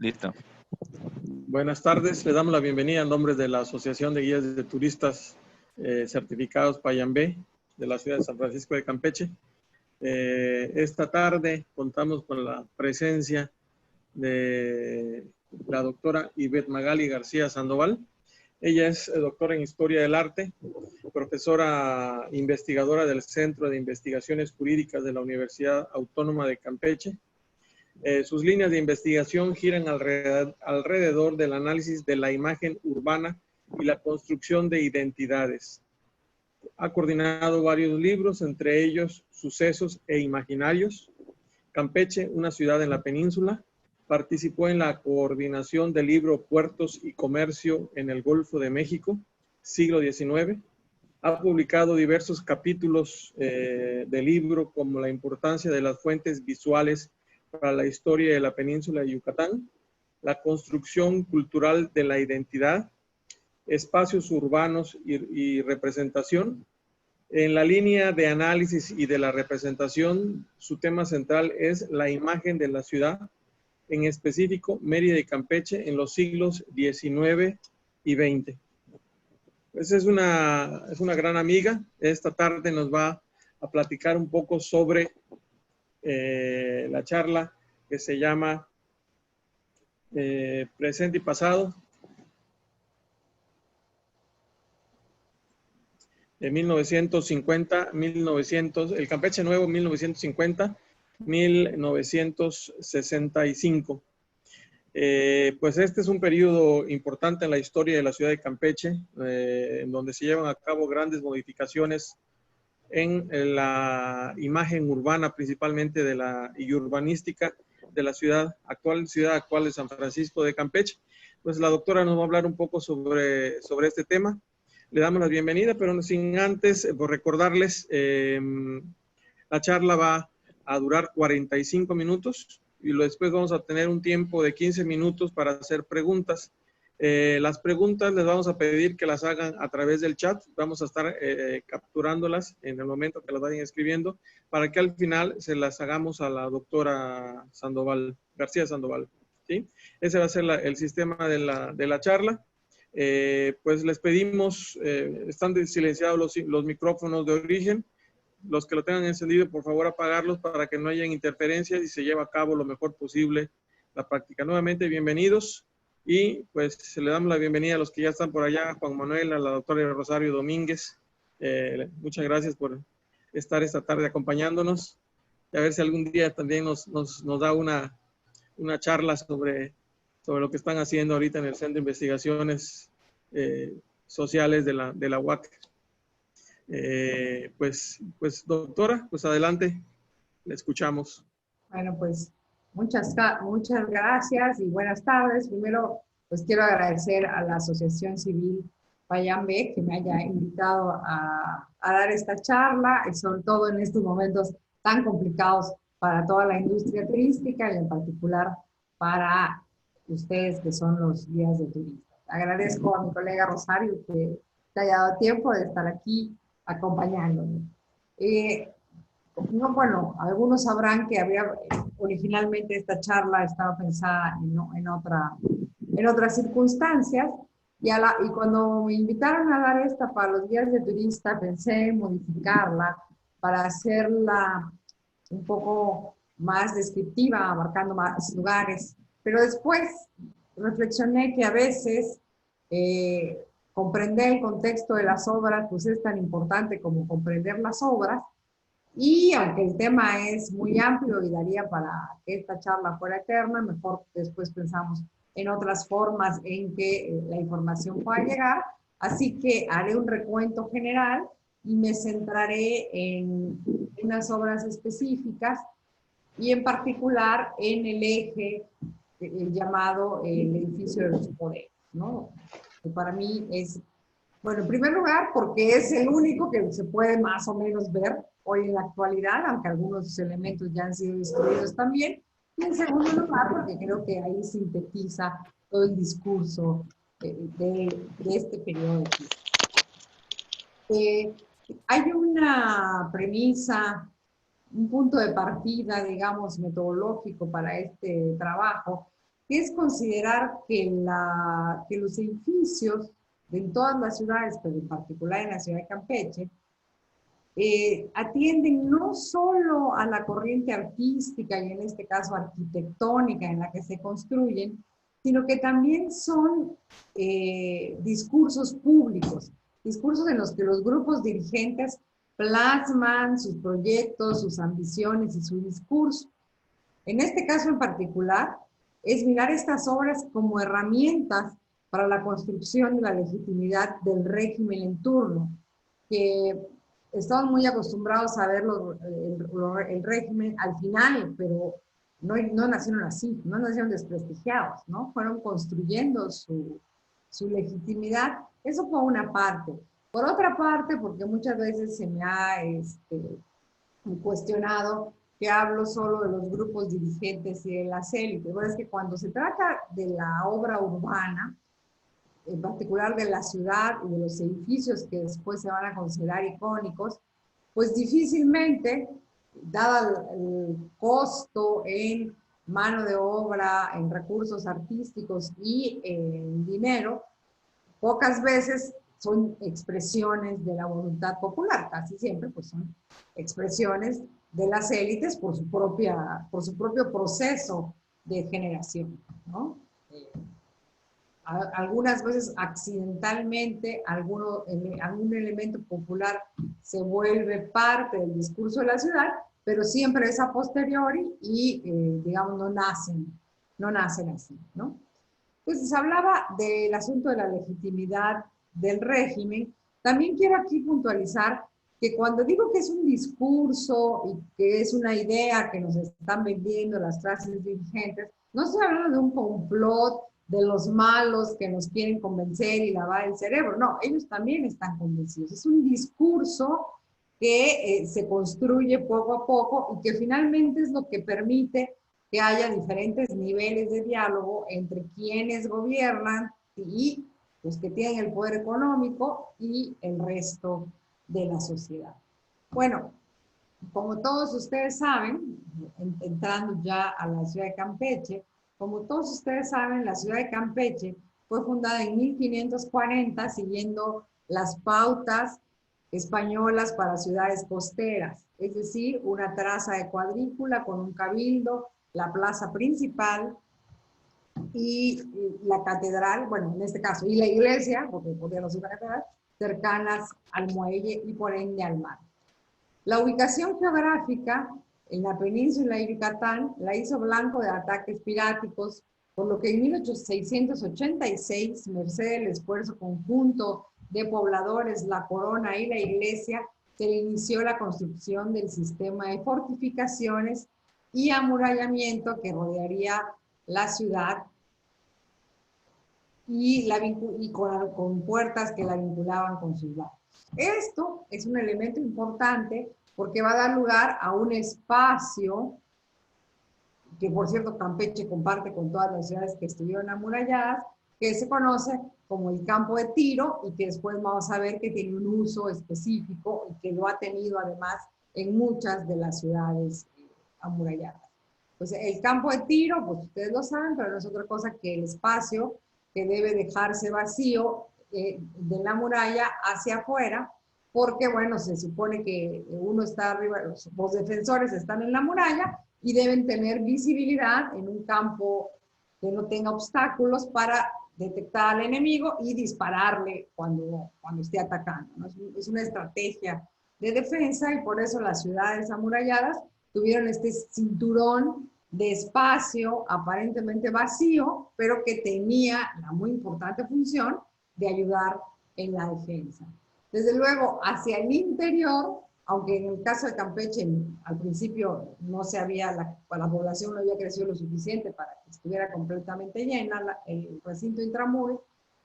Listo. Buenas tardes, le damos la bienvenida en nombre de la Asociación de Guías de Turistas Certificados Payambé de la ciudad de San Francisco de Campeche. Esta tarde contamos con la presencia de la doctora Ivette Magali García Sandoval. Ella es doctora en Historia del Arte, profesora investigadora del Centro de Investigaciones Jurídicas de la Universidad Autónoma de Campeche. Sus líneas de investigación giran alrededor del análisis de la imagen urbana y la construcción de identidades. Ha coordinado varios libros, entre ellos Sucesos e Imaginarios, Campeche, una ciudad en la península. Participó en la coordinación del libro Puertos y Comercio en el Golfo de México, siglo XIX. Ha publicado diversos capítulos del libro, como la importancia de las fuentes visuales para la historia de la península de Yucatán, la construcción cultural de la identidad, espacios urbanos y representación. En la línea de análisis y de la representación, su tema central es la imagen de la ciudad, en específico Mérida y Campeche en los siglos XIX y XX. Pues es una gran amiga. Esta tarde nos va a platicar un poco sobre la charla que se llama Presente y Pasado de 1950, el Campeche Nuevo 1950-1965. Pues este es un periodo importante en la historia de la ciudad de Campeche, en donde se llevan a cabo grandes modificaciones en la imagen urbana, principalmente y urbanística de la ciudad actual de San Francisco de Campeche. Pues la doctora nos va a hablar un poco sobre este tema. Le damos la bienvenida, pero sin antes por recordarles, la charla va a durar 45 minutos y después vamos a tener un tiempo de 15 minutos para hacer preguntas. Las preguntas les vamos a pedir que las hagan a través del chat. Vamos a estar capturándolas en el momento que las vayan escribiendo para que al final se las hagamos a la doctora Sandoval, García Sandoval, ¿sí? Ese va a ser el sistema de la charla. Pues les pedimos, están silenciados los micrófonos de origen. Los que lo tengan encendido, por favor, apagarlos para que no haya interferencias y se lleve a cabo lo mejor posible la práctica. Nuevamente, bienvenidos. Y pues le damos la bienvenida a los que ya están por allá, a Juan Manuel, a la doctora Rosario Domínguez. Muchas gracias por estar esta tarde acompañándonos. Y a ver si algún día también nos da una charla sobre lo que están haciendo ahorita en el Centro de Investigaciones Sociales de la UAC. Pues doctora, pues adelante, le escuchamos. Bueno, pues muchas gracias y buenas tardes. Primero, pues quiero agradecer a la Asociación Civil Payambé que me haya invitado a dar esta charla, y sobre todo en estos momentos tan complicados para toda la industria turística y en particular para ustedes que son los guías de turistas. Agradezco a mi colega Rosario que te haya dado tiempo de estar aquí acompañándome. No, bueno, algunos sabrán que originalmente esta charla estaba pensada en otras circunstancias, y cuando me invitaron a dar esta para los guías de turista, pensé en modificarla para hacerla un poco más descriptiva, abarcando más lugares, pero después reflexioné que a veces comprender el contexto de las obras pues es tan importante como comprender las obras. Y aunque el tema es muy amplio y daría para que esta charla fuera eterna, mejor después pensamos en otras formas en que la información pueda llegar. Así que haré un recuento general y me centraré en unas obras específicas y en particular en el eje llamado el edificio de los poderes, ¿no? Que para mí es, bueno, en primer lugar, porque es el único que se puede más o menos ver hoy en la actualidad, aunque algunos elementos ya han sido destruidos también. Y en segundo lugar, porque creo que ahí sintetiza todo el discurso de este periodo de tiempo. Hay una premisa, un punto de partida, digamos, metodológico para este trabajo, que es considerar que los edificios en todas las ciudades, pero en particular en la ciudad de Campeche, atienden no solo a la corriente artística y en este caso arquitectónica en la que se construyen, sino que también son discursos públicos, discursos en los que los grupos dirigentes plasman sus proyectos, sus ambiciones y su discurso. En este caso en particular, es mirar estas obras como herramientas para la construcción de la legitimidad del régimen en turno, que estamos muy acostumbrados a ver el régimen al final, pero no nacieron así, no nacieron desprestigiados, ¿no? Fueron construyendo su legitimidad. Eso por una parte. Por otra parte, porque muchas veces se me ha cuestionado que hablo solo de los grupos dirigentes y de las élites. Bueno, es que cuando se trata de la obra urbana, en particular de la ciudad y de los edificios que después se van a considerar icónicos, pues difícilmente, dado el costo en mano de obra, en recursos artísticos y en dinero, pocas veces son expresiones de la voluntad popular, casi siempre pues son expresiones de las élites por su propio proceso de generación, ¿no? Algunas veces accidentalmente algún elemento popular se vuelve parte del discurso de la ciudad, pero siempre es a posteriori y, digamos, no nacen así, ¿no? Entonces, se hablaba del asunto de la legitimidad del régimen. También quiero aquí puntualizar que cuando digo que es un discurso y que es una idea que nos están vendiendo las clases dirigentes, no estoy hablando de un complot de los malos que nos quieren convencer y lavar el cerebro. No, ellos también están convencidos. Es un discurso que se construye poco a poco y que finalmente es lo que permite que haya diferentes niveles de diálogo entre quienes gobiernan y los que tienen el poder económico y el resto de la sociedad. Bueno, como todos ustedes saben, entrando ya a la ciudad de Campeche, como todos ustedes saben, la ciudad de Campeche fue fundada en 1540 siguiendo las pautas españolas para ciudades costeras, es decir, una traza de cuadrícula con un cabildo, la plaza principal y la catedral, bueno, en este caso, y la iglesia, porque podría no ser una catedral, cercanas al muelle y por ende al mar. La ubicación geográfica en la península de Yucatán la hizo blanco de ataques piráticos, por lo que en 1686, merced al esfuerzo conjunto de pobladores, la corona y la iglesia, se inició la construcción del sistema de fortificaciones y amurallamiento que rodearía la ciudad y con puertas que la vinculaban con sus lados. Esto es un elemento importante porque va a dar lugar a un espacio que, por cierto, Campeche comparte con todas las ciudades que estuvieron amuralladas, que se conoce como el campo de tiro y que después vamos a ver que tiene un uso específico y que lo ha tenido además en muchas de las ciudades amuralladas. Pues el campo de tiro, pues ustedes lo saben, pero no es otra cosa que el espacio que debe dejarse vacío de la muralla hacia afuera, porque, bueno, se supone que uno está arriba, los defensores están en la muralla y deben tener visibilidad en un campo que no tenga obstáculos para detectar al enemigo y dispararle cuando esté atacando, ¿no? Es una estrategia de defensa y por eso las ciudades amuralladas tuvieron este cinturón de espacio aparentemente vacío, pero que tenía la muy importante función de ayudar en la defensa. Desde luego, hacia el interior, aunque en el caso de Campeche al principio no se había, la población no había crecido lo suficiente para que estuviera completamente llena el recinto intramuros,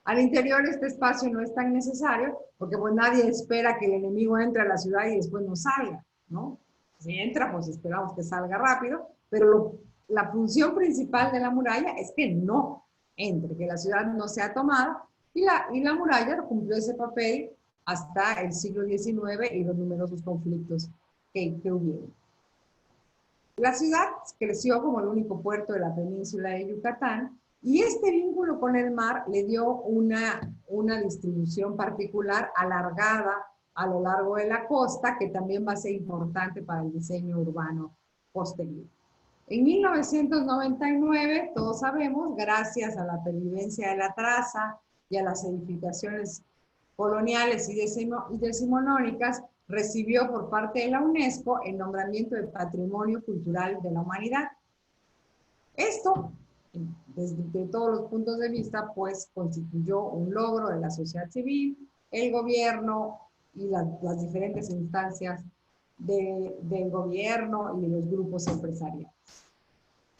al interior este espacio no es tan necesario porque pues nadie espera que el enemigo entre a la ciudad y después no salga, ¿no? Si entra, pues esperamos que salga rápido, pero la función principal de la muralla es que no entre, que la ciudad no sea tomada, y la muralla cumplió ese papel hasta el siglo XIX y los numerosos conflictos que hubieron. La ciudad creció como el único puerto de la península de Yucatán y este vínculo con el mar le dio una distribución particular alargada a lo largo de la costa, que también va a ser importante para el diseño urbano posterior. En 1999, todos sabemos, gracias a la pervivencia de la traza y a las edificaciones coloniales y decimonónicas, recibió por parte de la UNESCO el nombramiento de Patrimonio Cultural de la Humanidad. Esto, desde todos los puntos de vista, pues constituyó un logro de la sociedad civil, el gobierno y las diferentes instancias del gobierno y de los grupos empresariales.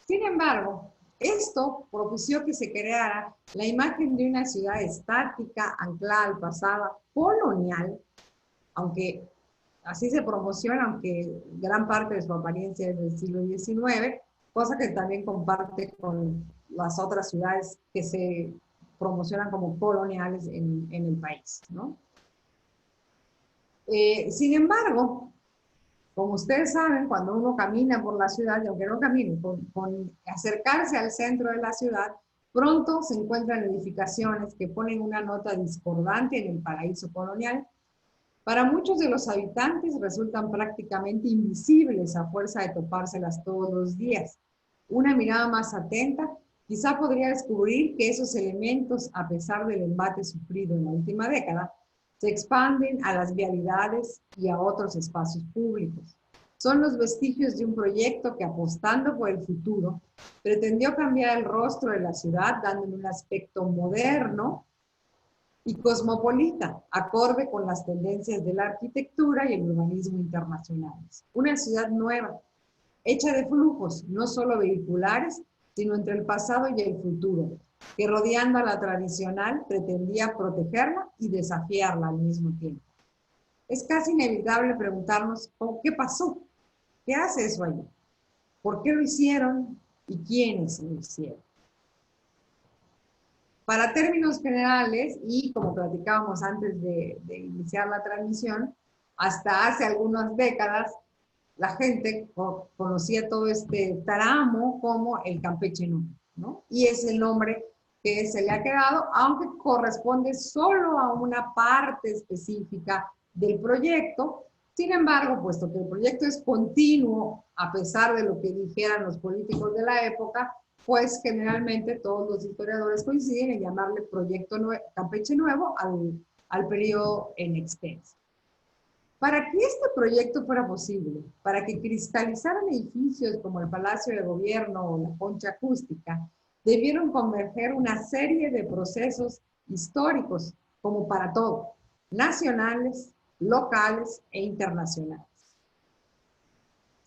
Sin embargo, esto propició que se creara la imagen de una ciudad estática, anclada al pasado, colonial, aunque así se promociona, aunque gran parte de su apariencia es del siglo XIX, cosa que también comparte con las otras ciudades que se promocionan como coloniales en el país, ¿no? Sin embargo, como ustedes saben, cuando uno camina por la ciudad, y aunque no camine, con acercarse al centro de la ciudad, pronto se encuentran edificaciones que ponen una nota discordante en el paraíso colonial. Para muchos de los habitantes resultan prácticamente invisibles a fuerza de topárselas todos los días. Una mirada más atenta quizá podría descubrir que esos elementos, a pesar del embate sufrido en la última década, se expanden a las vialidades y a otros espacios públicos. Son los vestigios de un proyecto que, apostando por el futuro, pretendió cambiar el rostro de la ciudad, dándole un aspecto moderno y cosmopolita, acorde con las tendencias de la arquitectura y el urbanismo internacionales. Una ciudad nueva, hecha de flujos, no solo vehiculares, sino entre el pasado y el futuro, que rodeando a la tradicional pretendía protegerla y desafiarla al mismo tiempo. Es casi inevitable preguntarnos qué pasó, qué hace eso allí, por qué lo hicieron y quiénes lo hicieron. Para términos generales, y como platicábamos antes de iniciar la transmisión, hasta hace algunas décadas, la gente conocía todo este tramo como el Campeche Nuevo, ¿no? Y es el nombre que se le ha quedado, aunque corresponde solo a una parte específica del proyecto. Sin embargo, puesto que el proyecto es continuo, a pesar de lo que dijeran los políticos de la época, pues generalmente todos los historiadores coinciden en llamarle Proyecto Campeche Nuevo al periodo en extenso. Para que este proyecto fuera posible, para que cristalizaran edificios como el Palacio de Gobierno o la Concha Acústica, debieron converger una serie de procesos históricos, como para todo, nacionales, locales e internacionales.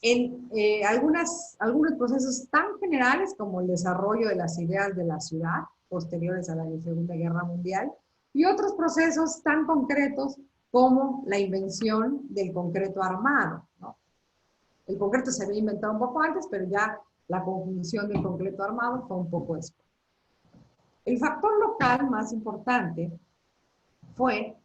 En algunos procesos tan generales como el desarrollo de las ideas de la ciudad, posteriores a la Segunda Guerra Mundial, y otros procesos tan concretos como la invención del concreto armado, ¿no? El concreto se había inventado un poco antes, pero ya la conjunción del concreto armado fue un poco después. El factor local más importante fue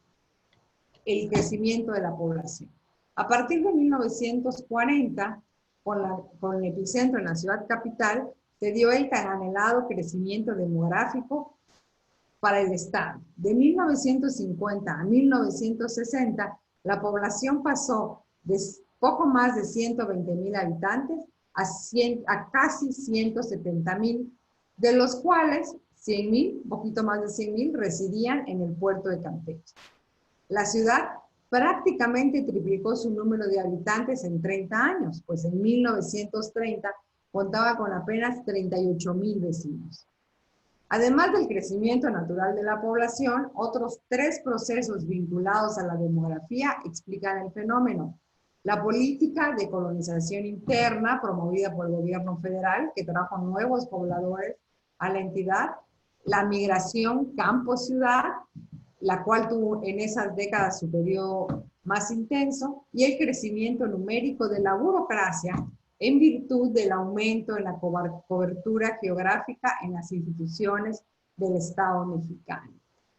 el crecimiento de la población. A partir de 1940, con el epicentro en la ciudad capital, se dio el tan anhelado crecimiento demográfico para el Estado. De 1950 a 1960, la población pasó de poco más de 120,000 habitantes a casi 170,000, de los cuales 100,000, un poquito más de 100,000, residían en el puerto de Campeche. La ciudad prácticamente triplicó su número de habitantes en 30 años, pues en 1930 contaba con apenas 38,000 vecinos. Además del crecimiento natural de la población, otros 3 procesos vinculados a la demografía explican el fenómeno. La política de colonización interna promovida por el gobierno federal, que trajo nuevos pobladores a la entidad, la migración campo-ciudad, la cual tuvo en esas décadas su periodo más intenso, y el crecimiento numérico de la burocracia en virtud del aumento en la cobertura geográfica en las instituciones del Estado mexicano.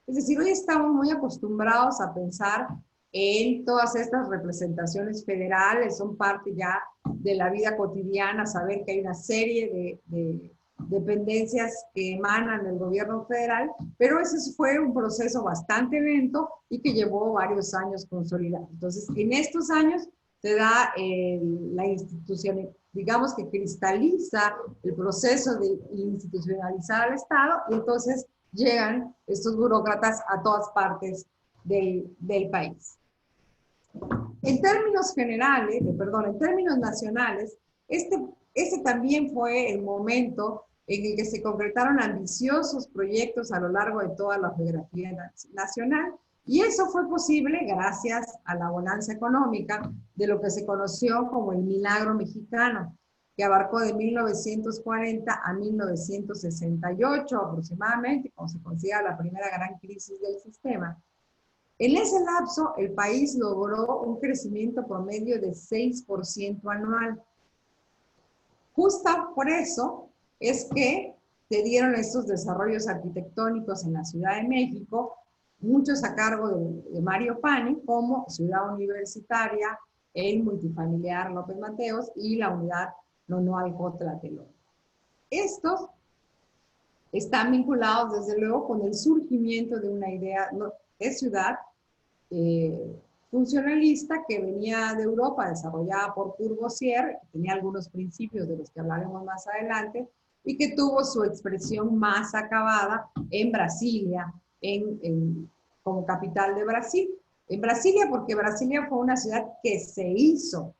Es decir, hoy estamos muy acostumbrados a pensar en todas estas representaciones federales, son parte ya de la vida cotidiana, saber que hay una serie de dependencias que emanan del gobierno federal, pero ese fue un proceso bastante lento y que llevó varios años consolidar. Entonces, en estos años se da la institución, digamos que cristaliza el proceso de institucionalizar al Estado, y entonces llegan estos burócratas a todas partes del país. En términos generales, en términos nacionales, este también fue el momento en el que se concretaron ambiciosos proyectos a lo largo de toda la geografía nacional, y eso fue posible gracias a la bonanza económica de lo que se conoció como el milagro mexicano, que abarcó de 1940 a 1968 aproximadamente, cuando se considera la primera gran crisis del sistema. En ese lapso, el país logró un crecimiento promedio de 6% anual. Justo por eso es que se dieron estos desarrollos arquitectónicos en la Ciudad de México, muchos a cargo de Mario Pani, como Ciudad Universitaria, el multifamiliar López Mateos y la unidad Nonoalco-Tlatelolco. Estos están vinculados, desde luego, con el surgimiento de una idea de ciudad funcionalista que venía de Europa, desarrollada por Courvoisier, que tenía algunos principios de los que hablaremos más adelante, y que tuvo su expresión más acabada en Brasilia, como capital de Brasil. En Brasilia, porque Brasilia fue una ciudad que se hizo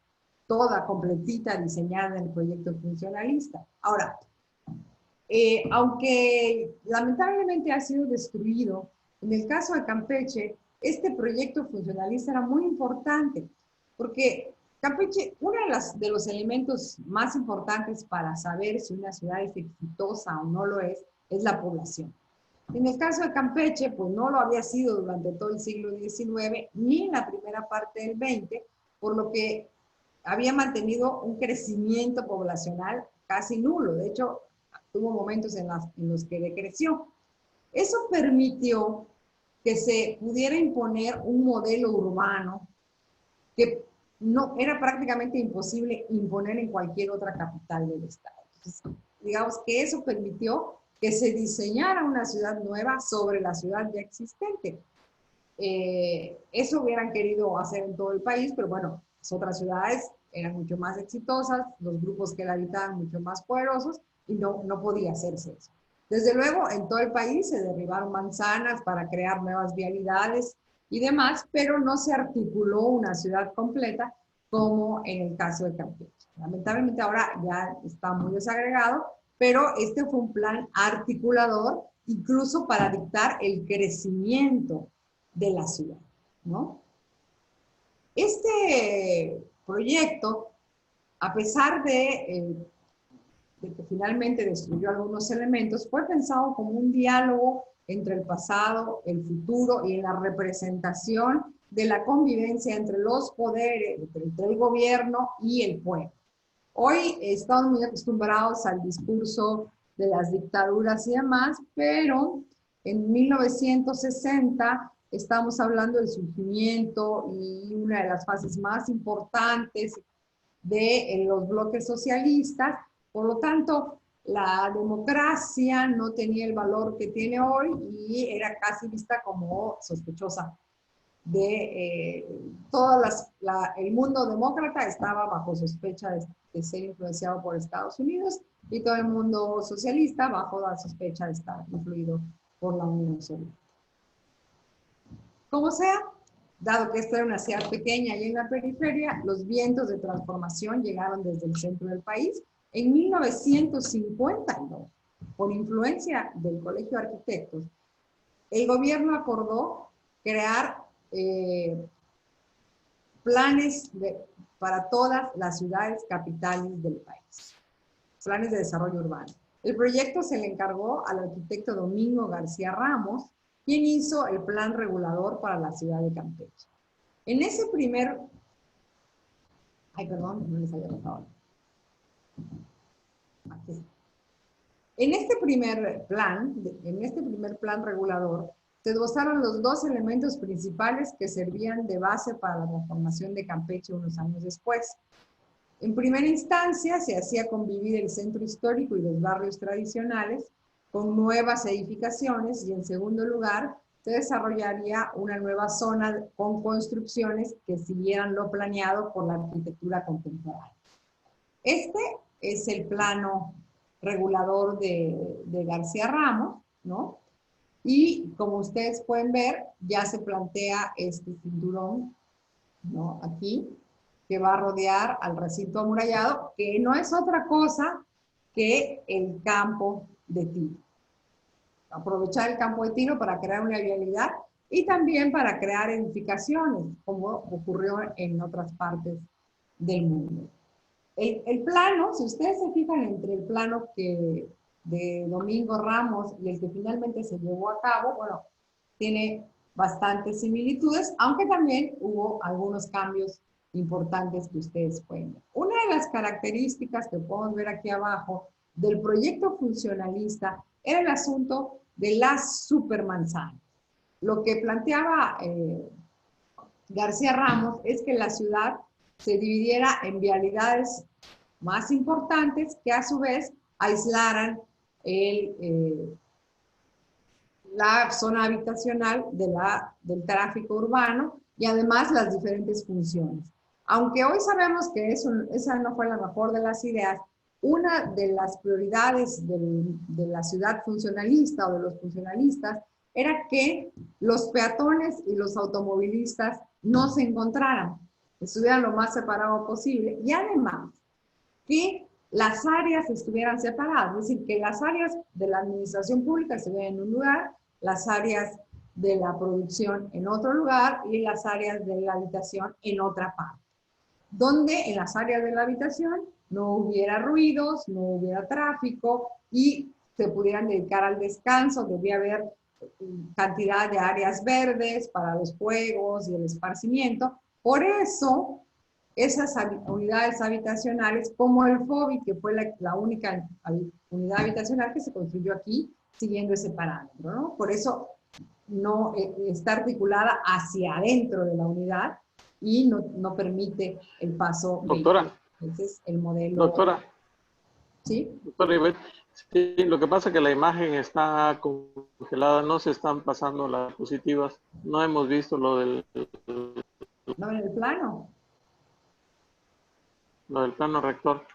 toda completita, diseñada en el proyecto funcionalista. Ahora, aunque lamentablemente ha sido destruido, en el caso de Campeche, este proyecto funcionalista era muy importante, porque Campeche, uno de los elementos más importantes para saber si una ciudad es exitosa o no lo es la población. En el caso de Campeche, pues no lo había sido durante todo el siglo XIX, ni en la primera parte del XX, por lo que había mantenido un crecimiento poblacional casi nulo. De hecho, tuvo momentos en los que decreció. Eso permitió que se pudiera imponer un modelo urbano que no era prácticamente imposible imponer en cualquier otra capital del estado. Entonces, digamos que eso permitió que se diseñara una ciudad nueva sobre la ciudad ya existente. Eso hubieran querido hacer en todo el país, pero bueno, las otras ciudades eran mucho más exitosas, los grupos que la habitaban mucho más poderosos, y no podía hacerse eso. Desde luego, en todo el país se derribaron manzanas para crear nuevas vialidades y demás, pero no se articuló una ciudad completa como en el caso de Campeche. Lamentablemente ahora ya está muy desagregado, pero este fue un plan articulador, incluso para dictar el crecimiento de la ciudad, ¿no? Este proyecto, a pesar de que finalmente destruyó algunos elementos, fue pensado como un diálogo entre el pasado, el futuro y la representación de la convivencia entre los poderes, entre el gobierno y el pueblo. Hoy estamos muy acostumbrados al discurso de las dictaduras y demás, pero en 1960 estamos hablando del surgimiento y una de las fases más importantes de los bloques socialistas. Por lo tanto, la democracia no tenía el valor que tiene hoy y era casi vista como sospechosa de el mundo demócrata estaba bajo sospecha de ser influenciado por Estados Unidos, y todo el mundo socialista bajo la sospecha de estar influido por la Unión Soviética. Como sea, dado que esta era una ciudad pequeña y en la periferia, los vientos de transformación llegaron desde el centro del país. En 1952, por influencia del Colegio de Arquitectos, el gobierno acordó crear planes para todas las ciudades capitales del país, planes de desarrollo urbano. El proyecto se le encargó al arquitecto Domingo García Ramos, quien hizo el plan regulador para la ciudad de Campeche. En ese primer... no les había pasado. Aquí. En este primer plan regulador, se esbozaron los dos elementos principales que servían de base para la transformación de Campeche unos años después. En primera instancia, se hacía convivir el centro histórico y los barrios tradicionales con nuevas edificaciones y, en segundo lugar, se desarrollaría una nueva zona con construcciones que siguieran lo planeado por la arquitectura contemporánea. Este es el plano regulador de García Ramos, ¿no? Y como ustedes pueden ver, ya se plantea este cinturón, ¿no? Aquí, que va a rodear al recinto amurallado, que no es otra cosa que el campo de tiro. Aprovechar el campo de tiro para crear una vialidad y también para crear edificaciones, como ocurrió en otras partes del mundo. El plano, si ustedes se fijan entre el plano de Domingo Ramos y el que finalmente se llevó a cabo, bueno, tiene bastantes similitudes, aunque también hubo algunos cambios importantes que ustedes pueden ver. Una de las características que podemos ver aquí abajo del proyecto funcionalista era el asunto de las supermanzanas. Lo que planteaba García Ramos es que la ciudad se dividiera en vialidades más importantes que a su vez aislaran la zona habitacional del tráfico urbano y además las diferentes funciones. Aunque hoy sabemos que esa no fue la mejor de las ideas, una de las prioridades de la ciudad funcionalista o de los funcionalistas era que los peatones y los automovilistas no se encontraran, estuvieran lo más separados posible y además que las áreas estuvieran separadas, es decir, que las áreas de la administración pública estuvieran en un lugar, las áreas de la producción en otro lugar y las áreas de la habitación en otra parte. Donde en las áreas de la habitación no hubiera ruidos, no hubiera tráfico y se pudieran dedicar al descanso, debía haber cantidad de áreas verdes para los juegos y el esparcimiento. Por eso, esas unidades habitacionales, como el FOBI, que fue la única unidad habitacional que se construyó aquí, siguiendo ese parámetro, ¿no? Por eso no está articulada hacia adentro de la unidad y no permite el paso. Doctora. Ese es el modelo. Doctora. ¿Sí? Doctora Ivette, sí, lo que pasa es que la imagen está congelada, no se están pasando las diapositivas, no hemos visto lo del... No, en el plano. Lo del plano rector.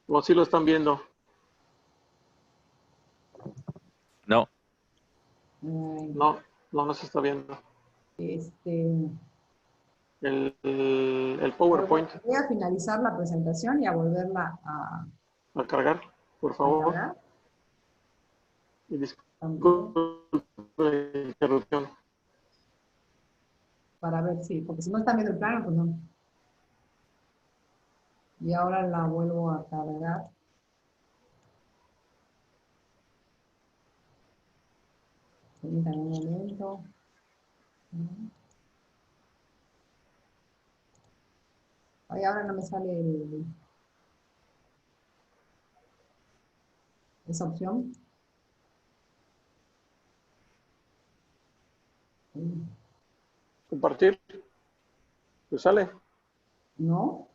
¿O sí lo están viendo? No. No se está viendo. El PowerPoint. Voy a finalizar la presentación y a volverla a cargar, por favor. Cargar. Y disculpe la interrupción. Para ver si, porque si no están viendo el plano, pues no. Y ahora la vuelvo a cargar. Permítanme un momento. Ay, ahora no me sale esa opción. Compartir. ¿Te sale? No.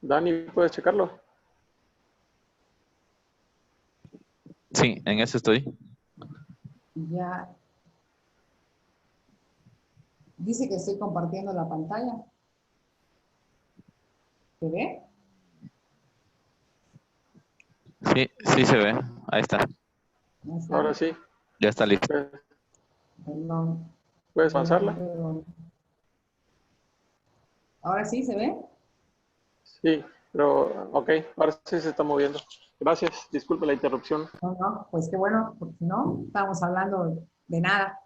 Dani, ¿puedes checarlo? Sí, en eso estoy. Ya. Dice que estoy compartiendo la pantalla. ¿Se ve? Sí, sí se ve. Ahí está. Ahora sí. Ya está listo. Perdón. ¿Puedes avanzarla? Perdón. ¿Ahora sí se ve? Sí, pero ok, ahora sí se está moviendo. Gracias, disculpe la interrupción. No, pues qué bueno, porque si no, estamos hablando de nada.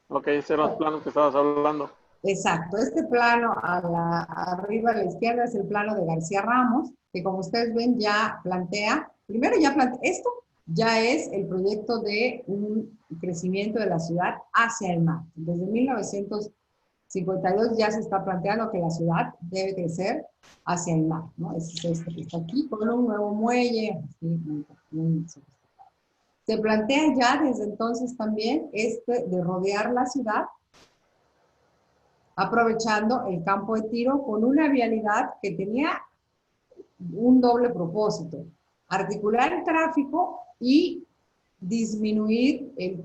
Ok, ese era el plano que estabas hablando. Exacto, este plano arriba a la izquierda es el plano de García Ramos, que como ustedes ven ya plantea, esto ya es el proyecto de un crecimiento de la ciudad hacia el mar. Desde 1952 ya se está planteando que la ciudad debe crecer hacia el mar, ¿no? Es este que está aquí con un nuevo muelle, así, muy sofisticado. Se plantea ya desde entonces también de rodear la ciudad, aprovechando el campo de tiro con una vialidad que tenía un doble propósito: articular el tráfico y disminuir el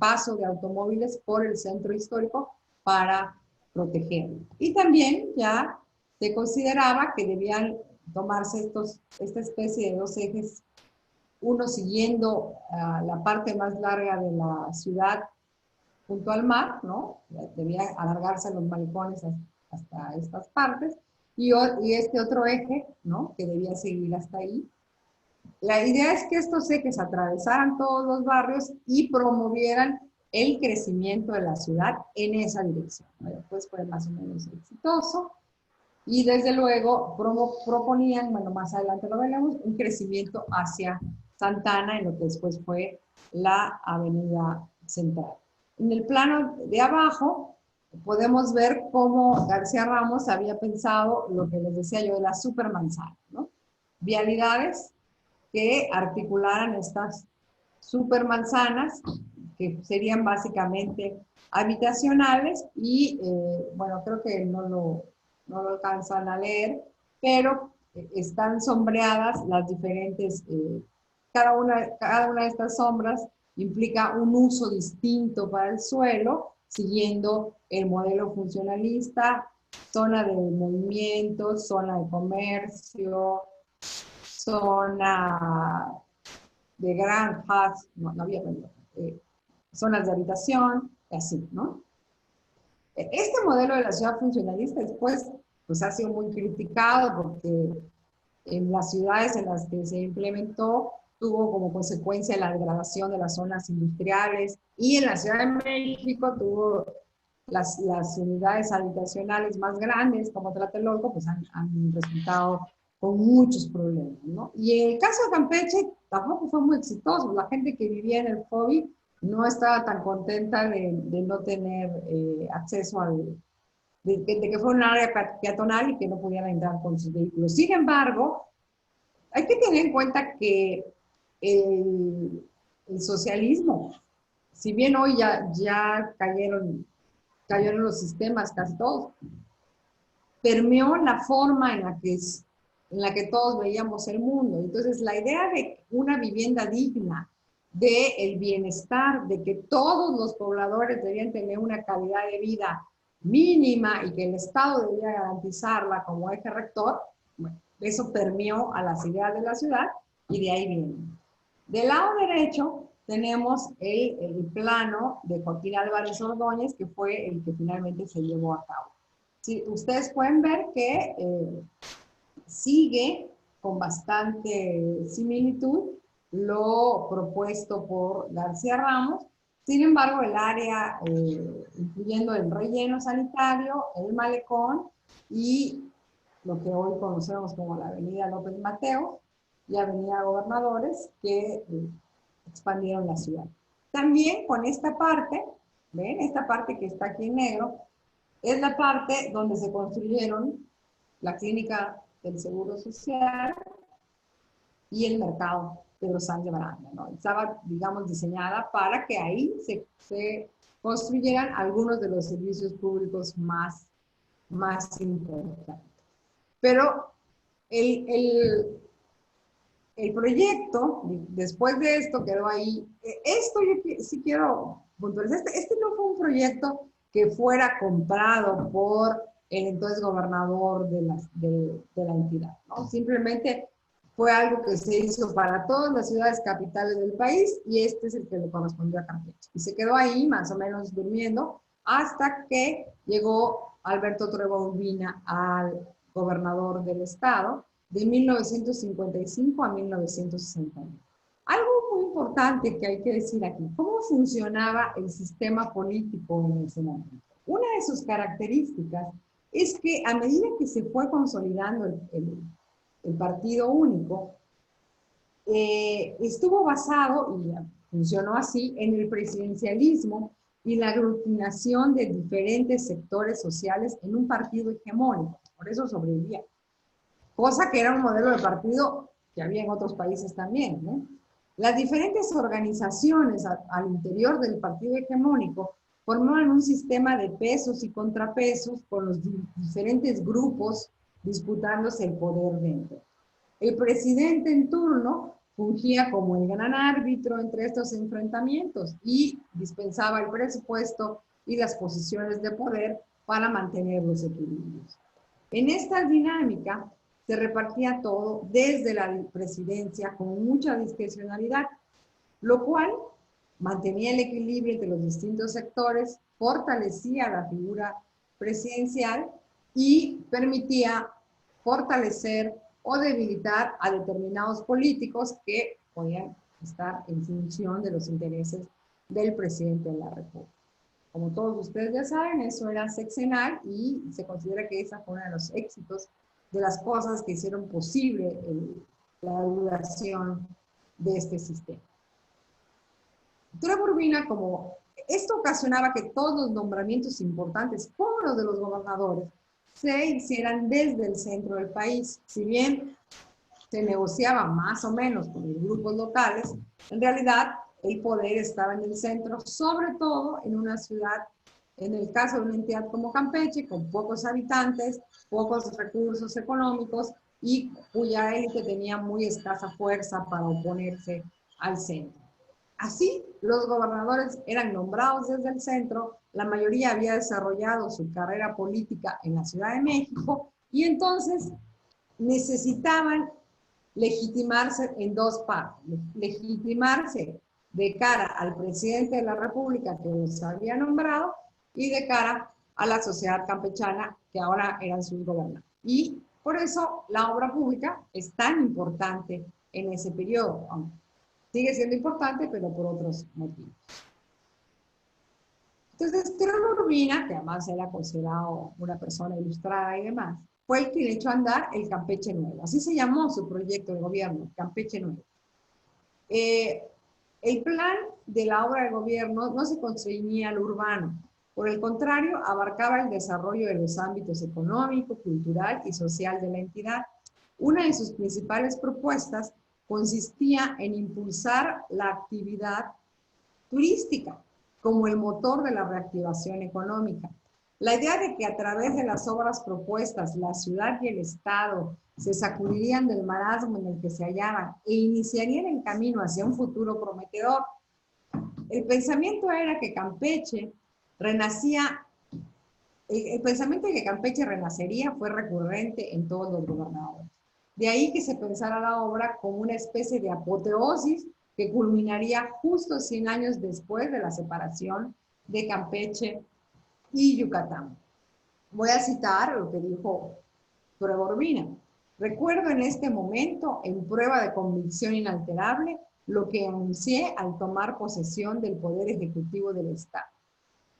paso de automóviles por el centro histórico para protegerlo. Y también ya se consideraba que debían tomarse esta especie de dos ejes, uno siguiendo la parte más larga de la ciudad junto al mar, ¿no? Debía alargarse los malecones hasta estas partes, y este otro eje, ¿no? Que debía seguir hasta ahí. La idea es que estos ejes atravesaran todos los barrios y promovieran el crecimiento de la ciudad en esa dirección. Después fue más o menos exitoso, y desde luego proponían, bueno, más adelante lo veremos, un crecimiento hacia Santa Ana, en lo que después fue la Avenida Central. En el plano de abajo podemos ver cómo García Ramos había pensado lo que les decía yo de la supermanzana, ¿no? Vialidades que articularan estas supermanzanas, que serían básicamente habitacionales, y bueno, creo que no lo alcanzan a leer, pero están sombreadas las diferentes, cada una de estas sombras implica un uso distinto para el suelo, siguiendo el modelo funcionalista: zona de movimiento, zona de comercio, zona de granjas, no había zonas de habitación, y así, ¿no? Este modelo de la ciudad funcionalista después pues, ha sido muy criticado, porque en las ciudades en las que se implementó tuvo como consecuencia la degradación de las zonas industriales, y en la Ciudad de México tuvo las unidades habitacionales más grandes, como Tlatelolco, pues han resultado con muchos problemas, ¿no? Y en el caso de Campeche tampoco fue muy exitoso. La gente que vivía en el FOBI no estaba tan contenta de no tener acceso de que fuera un área peatonal y que no pudieran entrar con sus vehículos. Sin embargo, hay que tener en cuenta que el socialismo, si bien hoy ya cayeron los sistemas casi todos, permeó la forma en la que todos veíamos el mundo. Entonces, la idea de una vivienda digna, de el bienestar, de que todos los pobladores debían tener una calidad de vida mínima y que el Estado debía garantizarla como eje rector, bueno, eso permeó a las ideas de la ciudad, y de ahí viene. Del lado derecho tenemos el plano de Joaquín Álvarez Ordóñez, que fue el que finalmente se llevó a cabo. Sí, ustedes pueden ver que sigue con bastante similitud lo propuesto por García Ramos. Sin embargo, el área, incluyendo el relleno sanitario, el malecón y lo que hoy conocemos como la Avenida López Mateos y Avenida Gobernadores, que expandieron la ciudad. También con esta parte, ¿ven? Esta parte que está aquí en negro, es la parte donde se construyeron la clínica del Seguro Social y el mercado Pedro Sánchez Baranda, ¿no? Estaba, digamos, diseñada para que ahí se construyeran algunos de los servicios públicos más importantes. Pero el proyecto, después de esto, quedó ahí. Esto yo sí quiero puntualizar. Este no fue un proyecto que fuera comprado por el entonces gobernador de la entidad, ¿no? Simplemente fue algo que se hizo para todas las ciudades capitales del país, y este es el que le correspondió a Campeche. Y se quedó ahí más o menos durmiendo hasta que llegó Alberto Trueba Urbina al gobernador del estado de 1955 a 1961. Algo muy importante que hay que decir aquí: ¿cómo funcionaba el sistema político en ese momento? Una de sus características es que a medida que se fue consolidando el partido único, estuvo basado, y funcionó así, en el presidencialismo y la aglutinación de diferentes sectores sociales en un partido hegemónico. Por eso sobrevivía. Cosa que era un modelo de partido que había en otros países también, ¿no? Las diferentes organizaciones al interior del partido hegemónico formaban un sistema de pesos y contrapesos con los diferentes grupos disputándose el poder dentro. El presidente en turno fungía como el gran árbitro entre estos enfrentamientos y dispensaba el presupuesto y las posiciones de poder para mantener los equilibrios. En esta dinámica se repartía todo desde la presidencia con mucha discrecionalidad, lo cual mantenía el equilibrio entre los distintos sectores, fortalecía la figura presidencial y permitía fortalecer o debilitar a determinados políticos que podían estar en función de los intereses del presidente de la República. Como todos ustedes ya saben, eso era sexenal y se considera que esa fue uno de los éxitos de las cosas que hicieron posible la duración de este sistema. Trevor Urbina, como esto ocasionaba que todos los nombramientos importantes, como los de los gobernadores, se hicieran desde el centro del país. Si bien se negociaba más o menos con los grupos locales, en realidad el poder estaba en el centro, sobre todo en una ciudad, en el caso de una entidad como Campeche, con pocos habitantes, pocos recursos económicos y cuya élite tenía muy escasa fuerza para oponerse al centro. Así, los gobernadores eran nombrados desde el centro, la mayoría había desarrollado su carrera política en la Ciudad de México y entonces necesitaban legitimarse en dos partes. Legitimarse de cara al presidente de la República que los había nombrado y de cara a la sociedad campechana que ahora eran sus gobernantes. Y por eso la obra pública es tan importante en ese periodo. Sigue siendo importante, pero por otros motivos. Entonces, Trevor Urbina, que además era considerado una persona ilustrada y demás, fue el que echó a andar el Campeche Nuevo. Así se llamó su proyecto de gobierno, Campeche Nuevo. El plan de la obra de gobierno no se constreñía al urbano. Por el contrario, abarcaba el desarrollo de los ámbitos económico, cultural y social de la entidad. Una de sus principales propuestas consistía en impulsar la actividad turística como el motor de la reactivación económica. La idea de que a través de las obras propuestas la ciudad y el Estado se sacudirían del marasmo en el que se hallaban e iniciarían el camino hacia un futuro prometedor. El pensamiento era que Campeche renacía, el pensamiento de que Campeche renacería fue recurrente en todos los gobernadores. De ahí que se pensara la obra como una especie de apoteosis que culminaría justo 100 años después de la separación de Campeche y Yucatán. Voy a citar lo que dijo Trevor Urbina. Recuerdo en este momento, en prueba de convicción inalterable, lo que anuncié al tomar posesión del Poder Ejecutivo del Estado.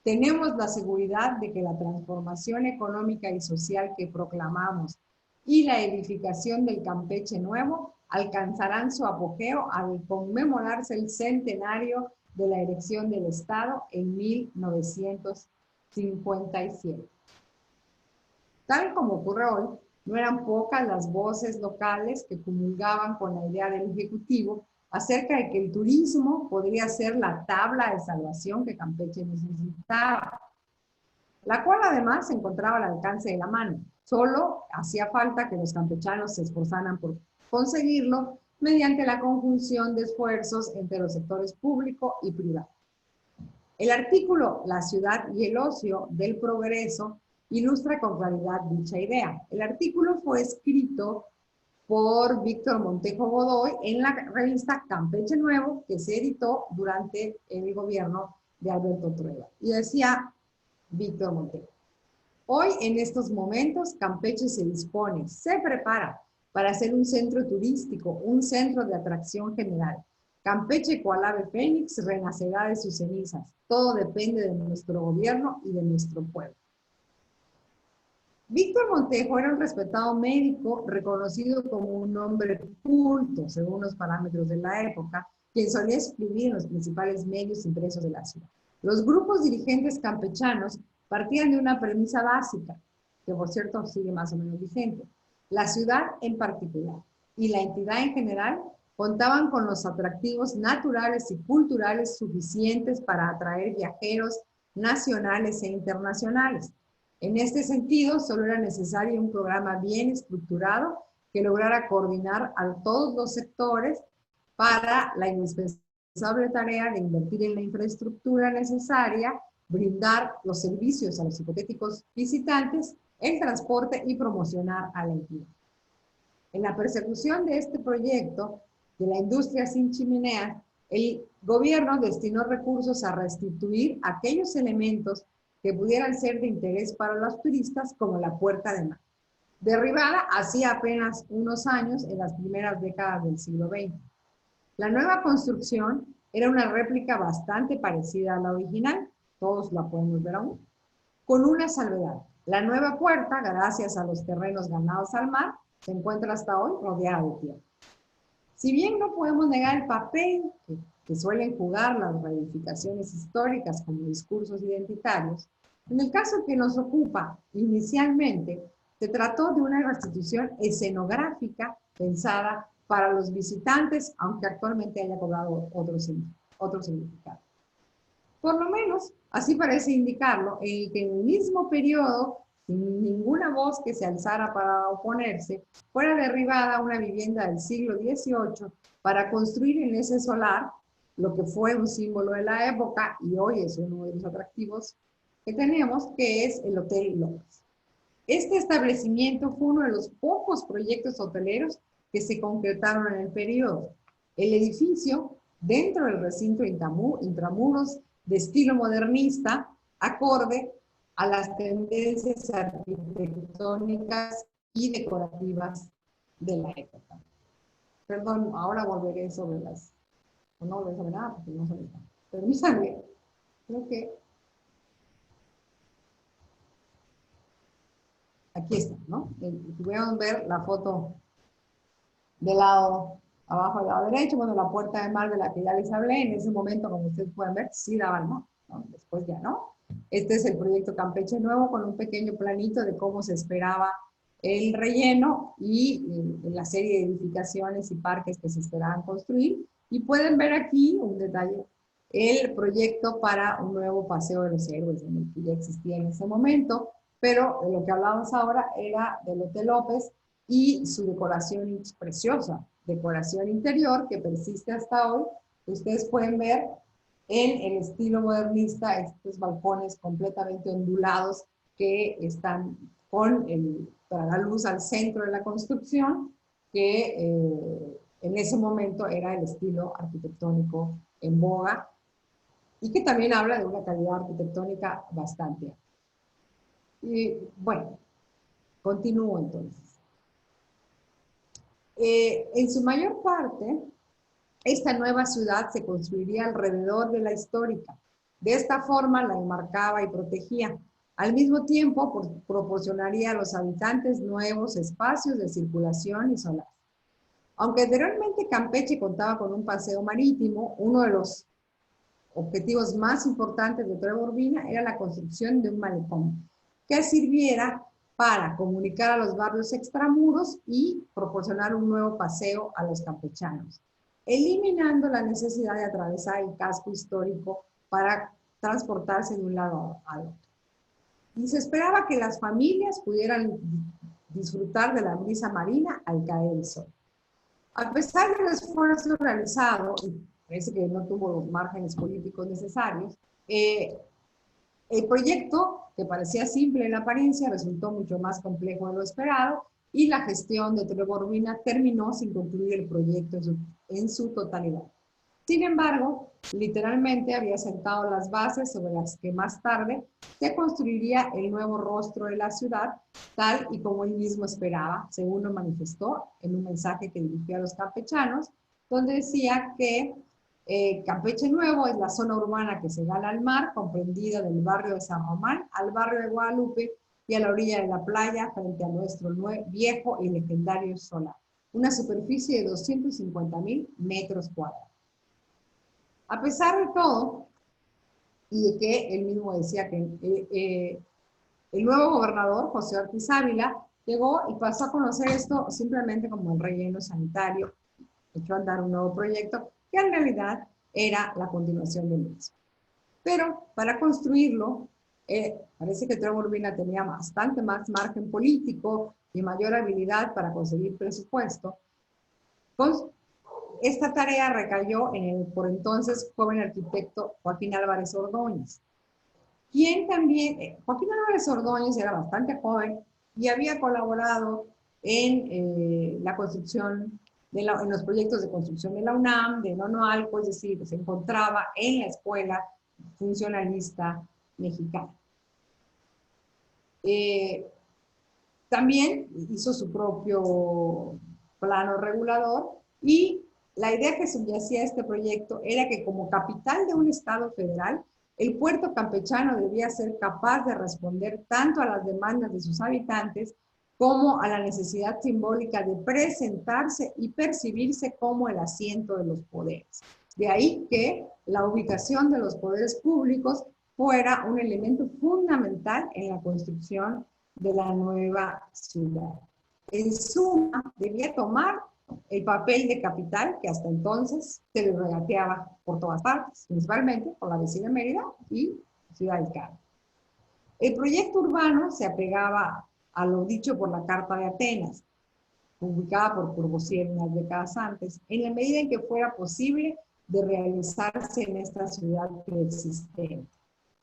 Tenemos la seguridad de que la transformación económica y social que proclamamos y la edificación del Campeche Nuevo alcanzarán su apogeo al conmemorarse el centenario de la erección del Estado en 1957. Tal como ocurre hoy, no eran pocas las voces locales que comulgaban con la idea del Ejecutivo acerca de que el turismo podría ser la tabla de salvación que Campeche necesitaba, la cual además se encontraba al alcance de la mano. Solo hacía falta que los campechanos se esforzaran por conseguirlo mediante la conjunción de esfuerzos entre los sectores público y privado. El artículo La ciudad y el ocio del progreso ilustra con claridad dicha idea. El artículo fue escrito por Víctor Montejo Godoy en la revista Campeche Nuevo, que se editó durante el gobierno de Alberto Trueba. Y decía Víctor Montejo: hoy, en estos momentos, Campeche se dispone, se prepara para ser un centro turístico, un centro de atracción general. Campeche, cual ave fénix, renacerá de sus cenizas. Todo depende de nuestro gobierno y de nuestro pueblo. Víctor Montejo era un respetado médico reconocido como un hombre culto, según los parámetros de la época, quien solía escribir en los principales medios impresos de la ciudad. Los grupos dirigentes campechanos partían de una premisa básica, que por cierto sigue más o menos vigente. La ciudad en particular y la entidad en general contaban con los atractivos naturales y culturales suficientes para atraer viajeros nacionales e internacionales. En este sentido, solo era necesario un programa bien estructurado que lograra coordinar a todos los sectores para la indispensable tarea de invertir en la infraestructura necesaria, brindar los servicios a los hipotéticos visitantes, el transporte y promocionar a la entidad. En la persecución de este proyecto de la industria sin chimeneas, el gobierno destinó recursos a restituir aquellos elementos que pudieran ser de interés para los turistas, como la Puerta de Mar, derribada hacía apenas unos años en las primeras décadas del siglo XX. La nueva construcción era una réplica bastante parecida a la original, todos la podemos ver aún, con una salvedad. La nueva puerta, gracias a los terrenos ganados al mar, se encuentra hasta hoy rodeada de tierra. Si bien no podemos negar el papel que suelen jugar las reedificaciones históricas como discursos identitarios, en el caso que nos ocupa inicialmente, se trató de una restitución escenográfica pensada para los visitantes, aunque actualmente haya cobrado otro significado. Por lo menos, así parece indicarlo, en que en el mismo periodo, sin ninguna voz que se alzara para oponerse, fuera derribada una vivienda del siglo XVIII para construir en ese solar lo que fue un símbolo de la época y hoy es uno de los atractivos que tenemos, que es el Hotel López. Este establecimiento fue uno de los pocos proyectos hoteleros que se concretaron en el periodo. El edificio, dentro del recinto intramuros de estilo modernista, acorde a las tendencias arquitectónicas y decorativas de la época. Perdón, ahora volveré sobre las... No volveré sobre nada porque no sobre nada. Permítanme, creo que... Aquí está, ¿no? Pudieron ver la foto del lado abajo, del lado derecho, bueno, la Puerta de Mar de la que ya les hablé, en ese momento, como ustedes pueden ver, sí daba al mar, ¿no? Después ya no. Este es el proyecto Campeche Nuevo, con un pequeño planito de cómo se esperaba el relleno y la serie de edificaciones y parques que se esperaban construir. Y pueden ver aquí un detalle, el proyecto para un nuevo Paseo de los Héroes, en el que ya existía en ese momento, pero de lo que hablábamos ahora era del Hotel López y su decoración preciosa, decoración interior que persiste hasta hoy. Ustedes pueden ver en el estilo modernista estos balcones completamente ondulados que están con el tragaluz al centro de la construcción, que en ese momento era el estilo arquitectónico en boga y que también habla de una calidad arquitectónica bastante alta. Y bueno, continúo entonces. En su mayor parte, esta nueva ciudad se construiría alrededor de la histórica. De esta forma la enmarcaba y protegía. Al mismo tiempo, proporcionaría a los habitantes nuevos espacios de circulación y solar. Aunque anteriormente Campeche contaba con un paseo marítimo, uno de los objetivos más importantes de Nueva Urbina era la construcción de un malecón que sirviera para comunicar a los barrios extramuros y proporcionar un nuevo paseo a los campechanos, eliminando la necesidad de atravesar el casco histórico para transportarse de un lado al otro. Y se esperaba que las familias pudieran disfrutar de la brisa marina al caer el sol. A pesar del esfuerzo realizado, y parece que no tuvo los márgenes políticos necesarios, el proyecto, que parecía simple en apariencia, resultó mucho más complejo de lo esperado y la gestión de Nueva Urbina terminó sin concluir el proyecto en su totalidad. Sin embargo, literalmente había sentado las bases sobre las que más tarde se construiría el nuevo rostro de la ciudad, tal y como él mismo esperaba, según lo manifestó en un mensaje que dirigió a los campechanos, donde decía que Campeche Nuevo es la zona urbana que se gana al mar, comprendida del barrio de San Román al barrio de Guadalupe y a la orilla de la playa frente a nuestro viejo y legendario solar. Una superficie de 250,000 metros cuadrados. A pesar de todo, y de que él mismo decía que el nuevo gobernador, José Ortiz Ávila, llegó y pasó a conocer esto simplemente como el relleno sanitario echó a andar un nuevo proyecto que en realidad era la continuación del mismo. Pero para construirlo, parece que Trevor Urbina tenía bastante más margen político y mayor habilidad para conseguir presupuesto. Pues, esta tarea recayó en el por entonces joven arquitecto Joaquín Álvarez Ordóñez, quien también, Joaquín Álvarez Ordóñez era bastante joven y había colaborado en la construcción, en los proyectos de construcción de la UNAM, de Nonoalco, es decir, se encontraba en la escuela funcionalista mexicana. También hizo su propio plano regulador y la idea que subyacía a este proyecto era que como capital de un estado federal, el puerto campechano debía ser capaz de responder tanto a las demandas de sus habitantes como a la necesidad simbólica de presentarse y percibirse como el asiento de los poderes. De ahí que la ubicación de los poderes públicos fuera un elemento fundamental en la construcción de la nueva ciudad. En suma, debía tomar el papel de capital que hasta entonces se le regateaba por todas partes, principalmente por la vecina Mérida y Ciudad del Carmen. El proyecto urbano se apegaba a lo dicho por la Carta de Atenas, publicada por Courvoisier unas décadas antes, en la medida en que fuera posible de realizarse en esta ciudad preexistente.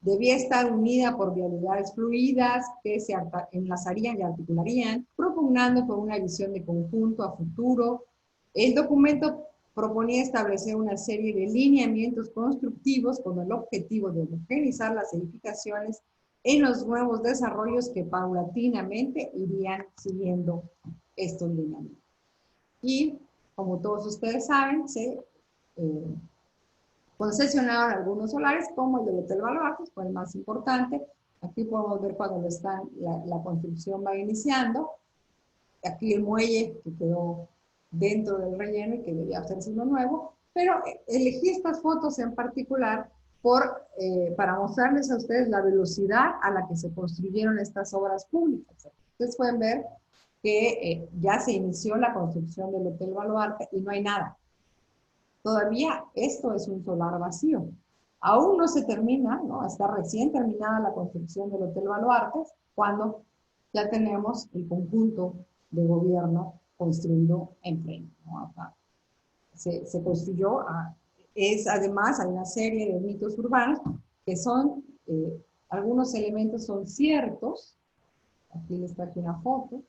Debía estar unida por vialidades fluidas que se enlazarían y articularían, propugnando por una visión de conjunto a futuro. El documento proponía establecer una serie de lineamientos constructivos con el objetivo de homogeneizar las edificaciones en los nuevos desarrollos que paulatinamente irían siguiendo estos lineamientos. Y, como todos ustedes saben, se concesionaron algunos solares, como el del Hotel Baluartes, fue el más importante. Aquí podemos ver cuando la construcción va iniciando. Aquí el muelle que quedó dentro del relleno y que debía hacerse uno nuevo. Pero elegí estas fotos en particular para mostrarles a ustedes la velocidad a la que se construyeron estas obras públicas. Ustedes pueden ver que ya se inició la construcción del Hotel Baluarte y no hay nada. Todavía esto es un solar vacío. Aún no se termina, ¿no? Está recién terminada la construcción del Hotel Baluartes, cuando ya tenemos el conjunto de gobierno construido en pleno, ¿no? Se construyó, además hay una serie de mitos urbanos que son, algunos elementos son ciertos. Aquí les traje una foto.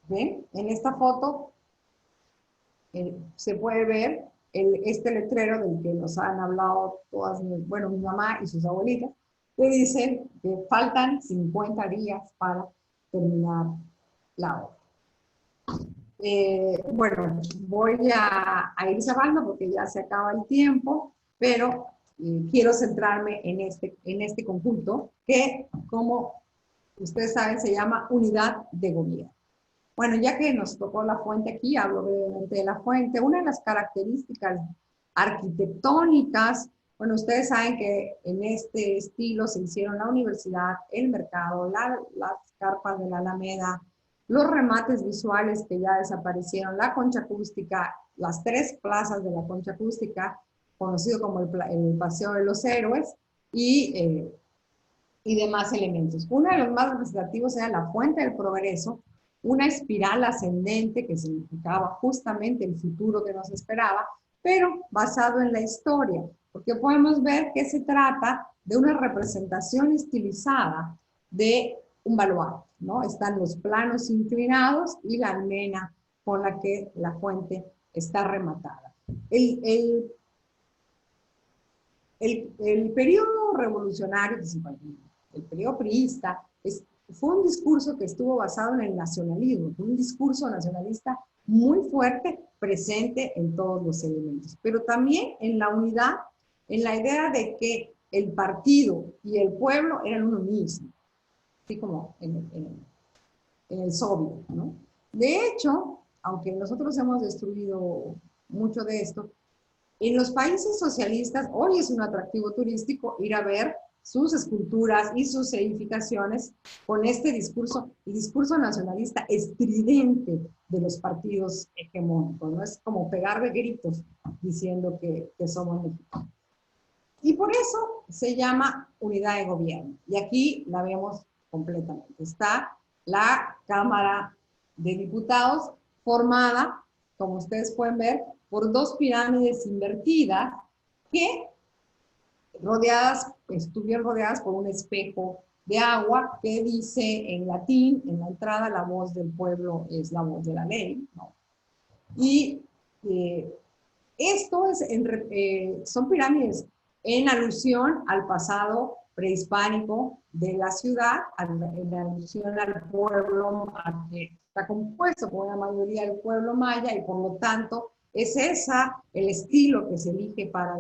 ¿Ven? En esta foto se puede ver este letrero del que nos han hablado todas, bueno, mi mamá y sus abuelitas, que dicen que faltan 50 días para terminar la obra. Bueno, voy a ir cerrando porque ya se acaba el tiempo, pero quiero centrarme en este conjunto que, como ustedes saben, se llama unidad de gobierno. Bueno, ya que nos tocó la fuente aquí, hablo brevemente de la fuente. Una de las características arquitectónicas, bueno, ustedes saben que en este estilo se hicieron la universidad, el mercado, las carpas de la Alameda, los remates visuales que ya desaparecieron, la concha acústica, las 3 plazas de la concha acústica, conocido como el Paseo de los Héroes, y demás elementos. Uno de los más representativos era la Fuente del Progreso, una espiral ascendente que significaba justamente el futuro que nos esperaba, pero basado en la historia, porque podemos ver que se trata de una representación estilizada de un baluarte, ¿no? Están los planos inclinados y la almena con la que la fuente está rematada. El periodo revolucionario, el periodo priista, fue un discurso que estuvo basado en el nacionalismo, un discurso nacionalista muy fuerte, presente en todos los elementos, pero también en la unidad, en la idea de que el partido y el pueblo eran uno mismo, así como en el soviet, ¿no? De hecho, aunque nosotros hemos destruido mucho de esto, en los países socialistas hoy es un atractivo turístico ir a ver sus esculturas y sus edificaciones con este discurso, el discurso nacionalista estridente de los partidos hegemónicos, ¿no? Es como pegar de gritos diciendo que somos mexicanos. Y por eso se llama unidad de gobierno. Y aquí la vemos completamente. Está la Cámara de Diputados formada, como ustedes pueden ver, por dos pirámides invertidas que estuvieron rodeadas por un espejo de agua que dice en latín, en la entrada, la voz del pueblo es la voz de la ley, ¿no? Y esto son pirámides en alusión al pasado prehispánico de la ciudad, en alusión al pueblo que está compuesto por una mayoría del pueblo maya, y por lo tanto es el estilo que se elige para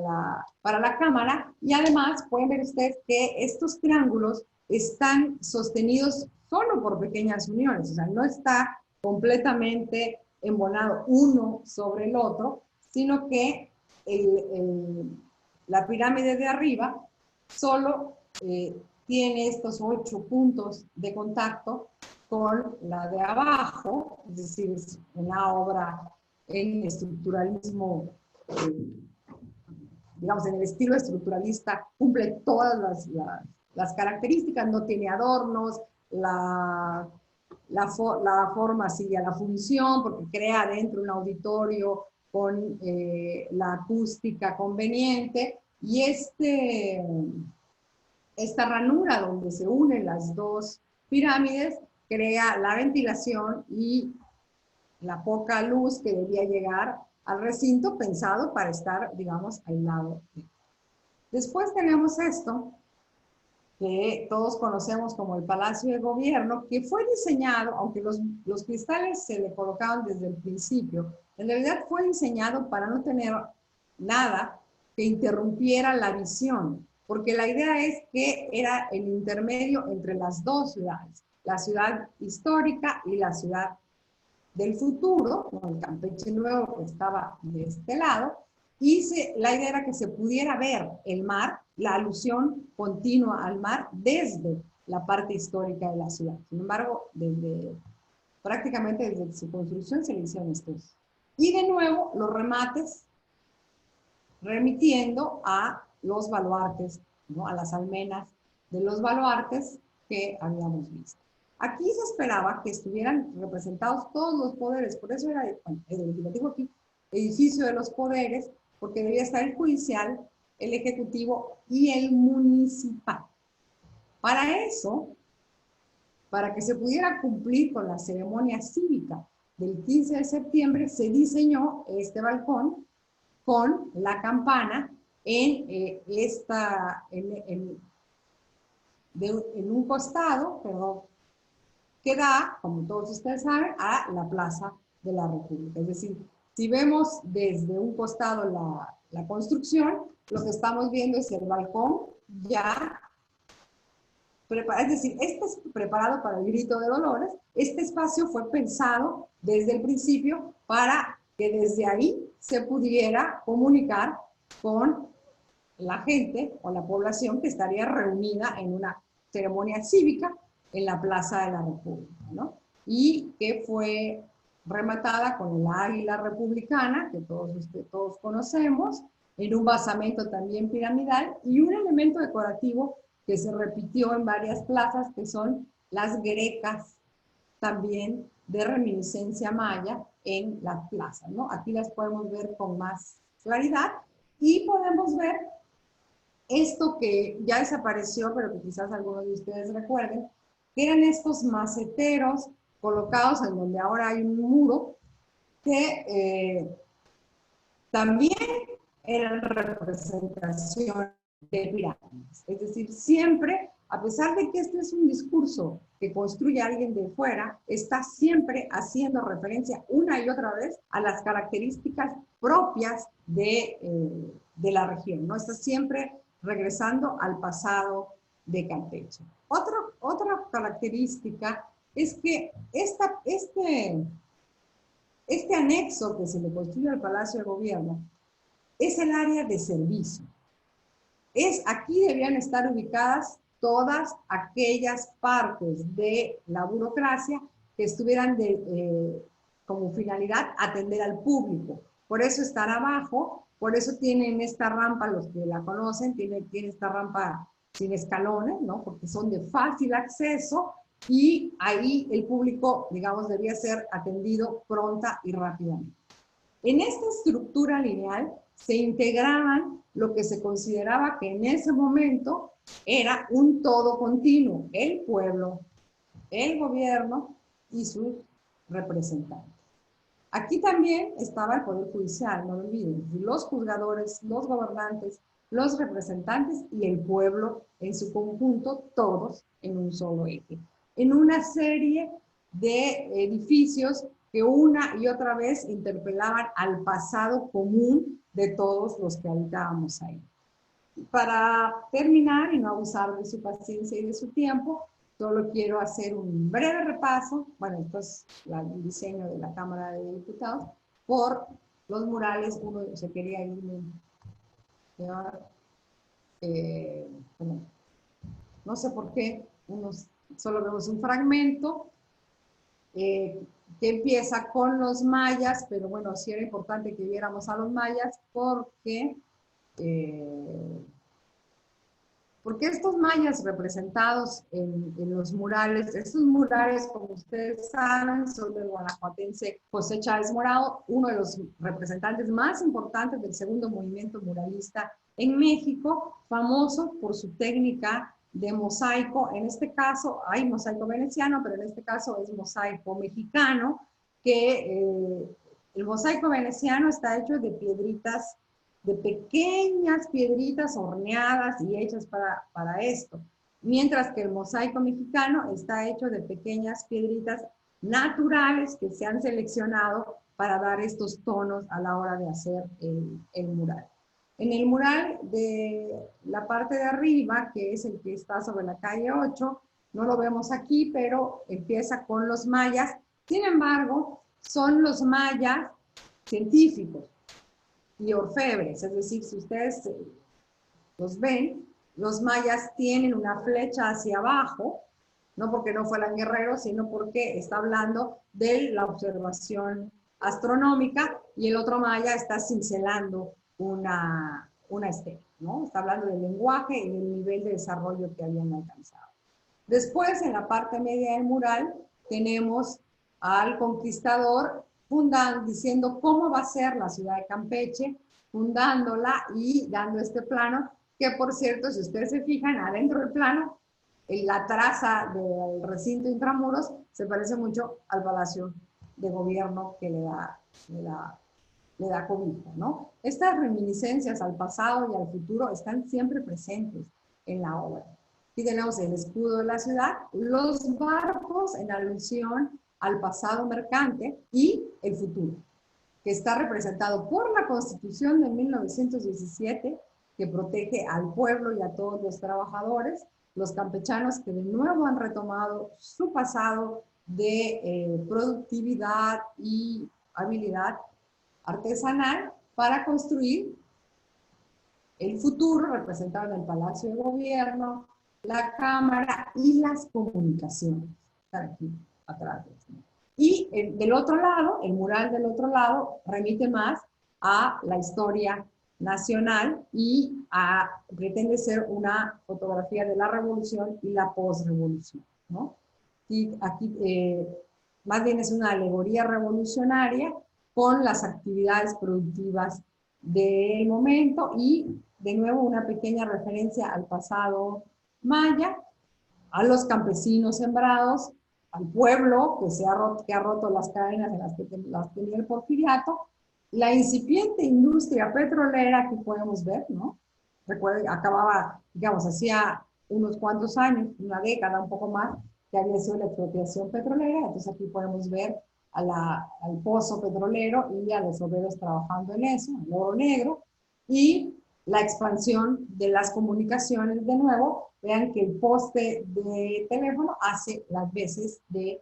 la cámara. Y además pueden ver ustedes que estos triángulos están sostenidos solo por pequeñas uniones, o sea, no está completamente embonado uno sobre el otro, sino que la pirámide de arriba solo tiene estos 8 puntos de contacto con la de abajo, es decir, es una obra en estructuralismo, digamos, en el estilo estructuralista, cumple todas las características, no tiene adornos, la forma sigue a la función, porque crea dentro un auditorio con la acústica conveniente, y esta ranura donde se unen las dos pirámides crea la ventilación y la poca luz que debía llegar al recinto, pensado para estar, digamos, aislado. Después tenemos esto, que todos conocemos como el Palacio de Gobierno, que fue diseñado, aunque los cristales se le colocaban desde el principio, en realidad fue diseñado para no tener nada que interrumpiera la visión, porque la idea es que era el intermedio entre las dos ciudades, la ciudad histórica y la ciudad del futuro, con el Campeche Nuevo que estaba de este lado, y la idea era que se pudiera ver el mar, la alusión continua al mar desde la parte histórica de la ciudad. Sin embargo, prácticamente desde su construcción se le hicieron estos. Y de nuevo, los remates remitiendo a los baluartes, ¿no? A las almenas de los baluartes que habíamos visto. Aquí se esperaba que estuvieran representados todos los poderes, por eso era el legislativo aquí, edificio de los poderes, porque debía estar el judicial, el ejecutivo y el municipal. Para eso, para que se pudiera cumplir con la ceremonia cívica del 15 de septiembre, se diseñó este balcón con la campana en un costado, perdón, que da, como todos ustedes saben, a la Plaza de la República. Es decir, si vemos desde un costado la construcción, lo que estamos viendo es el balcón ya preparado, es decir, este es preparado para el grito de Dolores. Este espacio fue pensado desde el principio para que desde ahí se pudiera comunicar con la gente o la población que estaría reunida en una ceremonia cívica en la Plaza de la República, ¿no? Y que fue rematada con el águila republicana, que todos conocemos, en un basamento también piramidal, y un elemento decorativo que se repitió en varias plazas, que son las grecas, también de reminiscencia maya en la plaza, ¿no? Aquí las podemos ver con más claridad, y podemos ver esto que ya desapareció, pero que quizás algunos de ustedes recuerden, que eran estos maceteros colocados en donde ahora hay un muro, que también eran representación de pirámides. Es decir, siempre, a pesar de que este es un discurso que construye alguien de fuera, está siempre haciendo referencia una y otra vez a las características propias de la región, ¿no? Está siempre regresando al pasado de Campeche. Otra característica es que este anexo que se le construye al Palacio de Gobierno es el área de servicio. Aquí debían estar ubicadas todas aquellas partes de la burocracia que estuvieran como finalidad atender al público. Por eso están abajo, por eso tienen esta rampa, los que la conocen, tiene esta rampa sin escalones, ¿no? Porque son de fácil acceso y ahí el público, digamos, debía ser atendido pronta y rápidamente. En esta estructura lineal se integraban lo que se consideraba que en ese momento era un todo continuo, el pueblo, el gobierno y sus representantes. Aquí también estaba el Poder Judicial, no lo olviden, los juzgadores, los gobernantes, los representantes y el pueblo en su conjunto, todos en un solo eje, en una serie de edificios que una y otra vez interpelaban al pasado común de todos los que habitábamos ahí. Para terminar y no abusar de su paciencia y de su tiempo, solo quiero hacer un breve repaso, bueno, esto es el diseño de la Cámara de Diputados, por los murales. Uno se quería ir, bueno, no sé por qué, solo vemos un fragmento que empieza con los mayas, pero bueno, sí era importante que viéramos a los mayas porque estos mayas representados en los murales, estos murales, como ustedes saben, son del guanajuatense José Chávez Morado, uno de los representantes más importantes del segundo movimiento muralista en México, famoso por su técnica de mosaico. En este caso hay mosaico veneciano, pero en este caso es mosaico mexicano, que el mosaico veneciano está hecho de piedritas, de pequeñas piedritas horneadas y hechas para esto, mientras que el mosaico mexicano está hecho de pequeñas piedritas naturales que se han seleccionado para dar estos tonos a la hora de hacer el mural. En el mural de la parte de arriba, que es el que está sobre la calle 8, no lo vemos aquí, pero empieza con los mayas. Sin embargo, son los mayas científicos y orfebres, es decir, si ustedes los ven, los mayas tienen una flecha hacia abajo, no porque no fueran guerreros, sino porque está hablando de la observación astronómica, y el otro maya está cincelando una estela, ¿no? Está hablando del lenguaje y del nivel de desarrollo que habían alcanzado. Después, en la parte media del mural, tenemos al conquistador diciendo cómo va a ser la ciudad de Campeche, fundándola y dando este plano, que por cierto, si ustedes se fijan, adentro del plano, la traza del recinto intramuros se parece mucho al Palacio de Gobierno que le da cobija, ¿no? Estas reminiscencias al pasado y al futuro están siempre presentes en la obra. Aquí tenemos el escudo de la ciudad, los barcos en alusión al pasado mercante y el futuro, que está representado por la Constitución de 1917, que protege al pueblo y a todos los trabajadores, los campechanos que de nuevo han retomado su pasado de productividad y habilidad artesanal para construir el futuro, representado en el Palacio de Gobierno, la Cámara y las comunicaciones. Están aquí atrás. Y del otro lado, el mural del otro lado, remite más a la historia nacional y pretende ser una fotografía de la revolución y la posrevolución, ¿no? Y aquí más bien es una alegoría revolucionaria con las actividades productivas del momento y de nuevo una pequeña referencia al pasado maya, a los campesinos sembrados, al pueblo que ha roto las cadenas en las que las tenía el porfiriato, la incipiente industria petrolera que podemos ver, ¿no? Recuerden, acababa, digamos, hacía unos cuantos años, una década, un poco más, que había sido la expropiación petrolera. Entonces aquí podemos ver al pozo petrolero y a los obreros trabajando en eso, el oro negro, y la expansión de las comunicaciones de nuevo. Vean que el poste de teléfono hace las veces de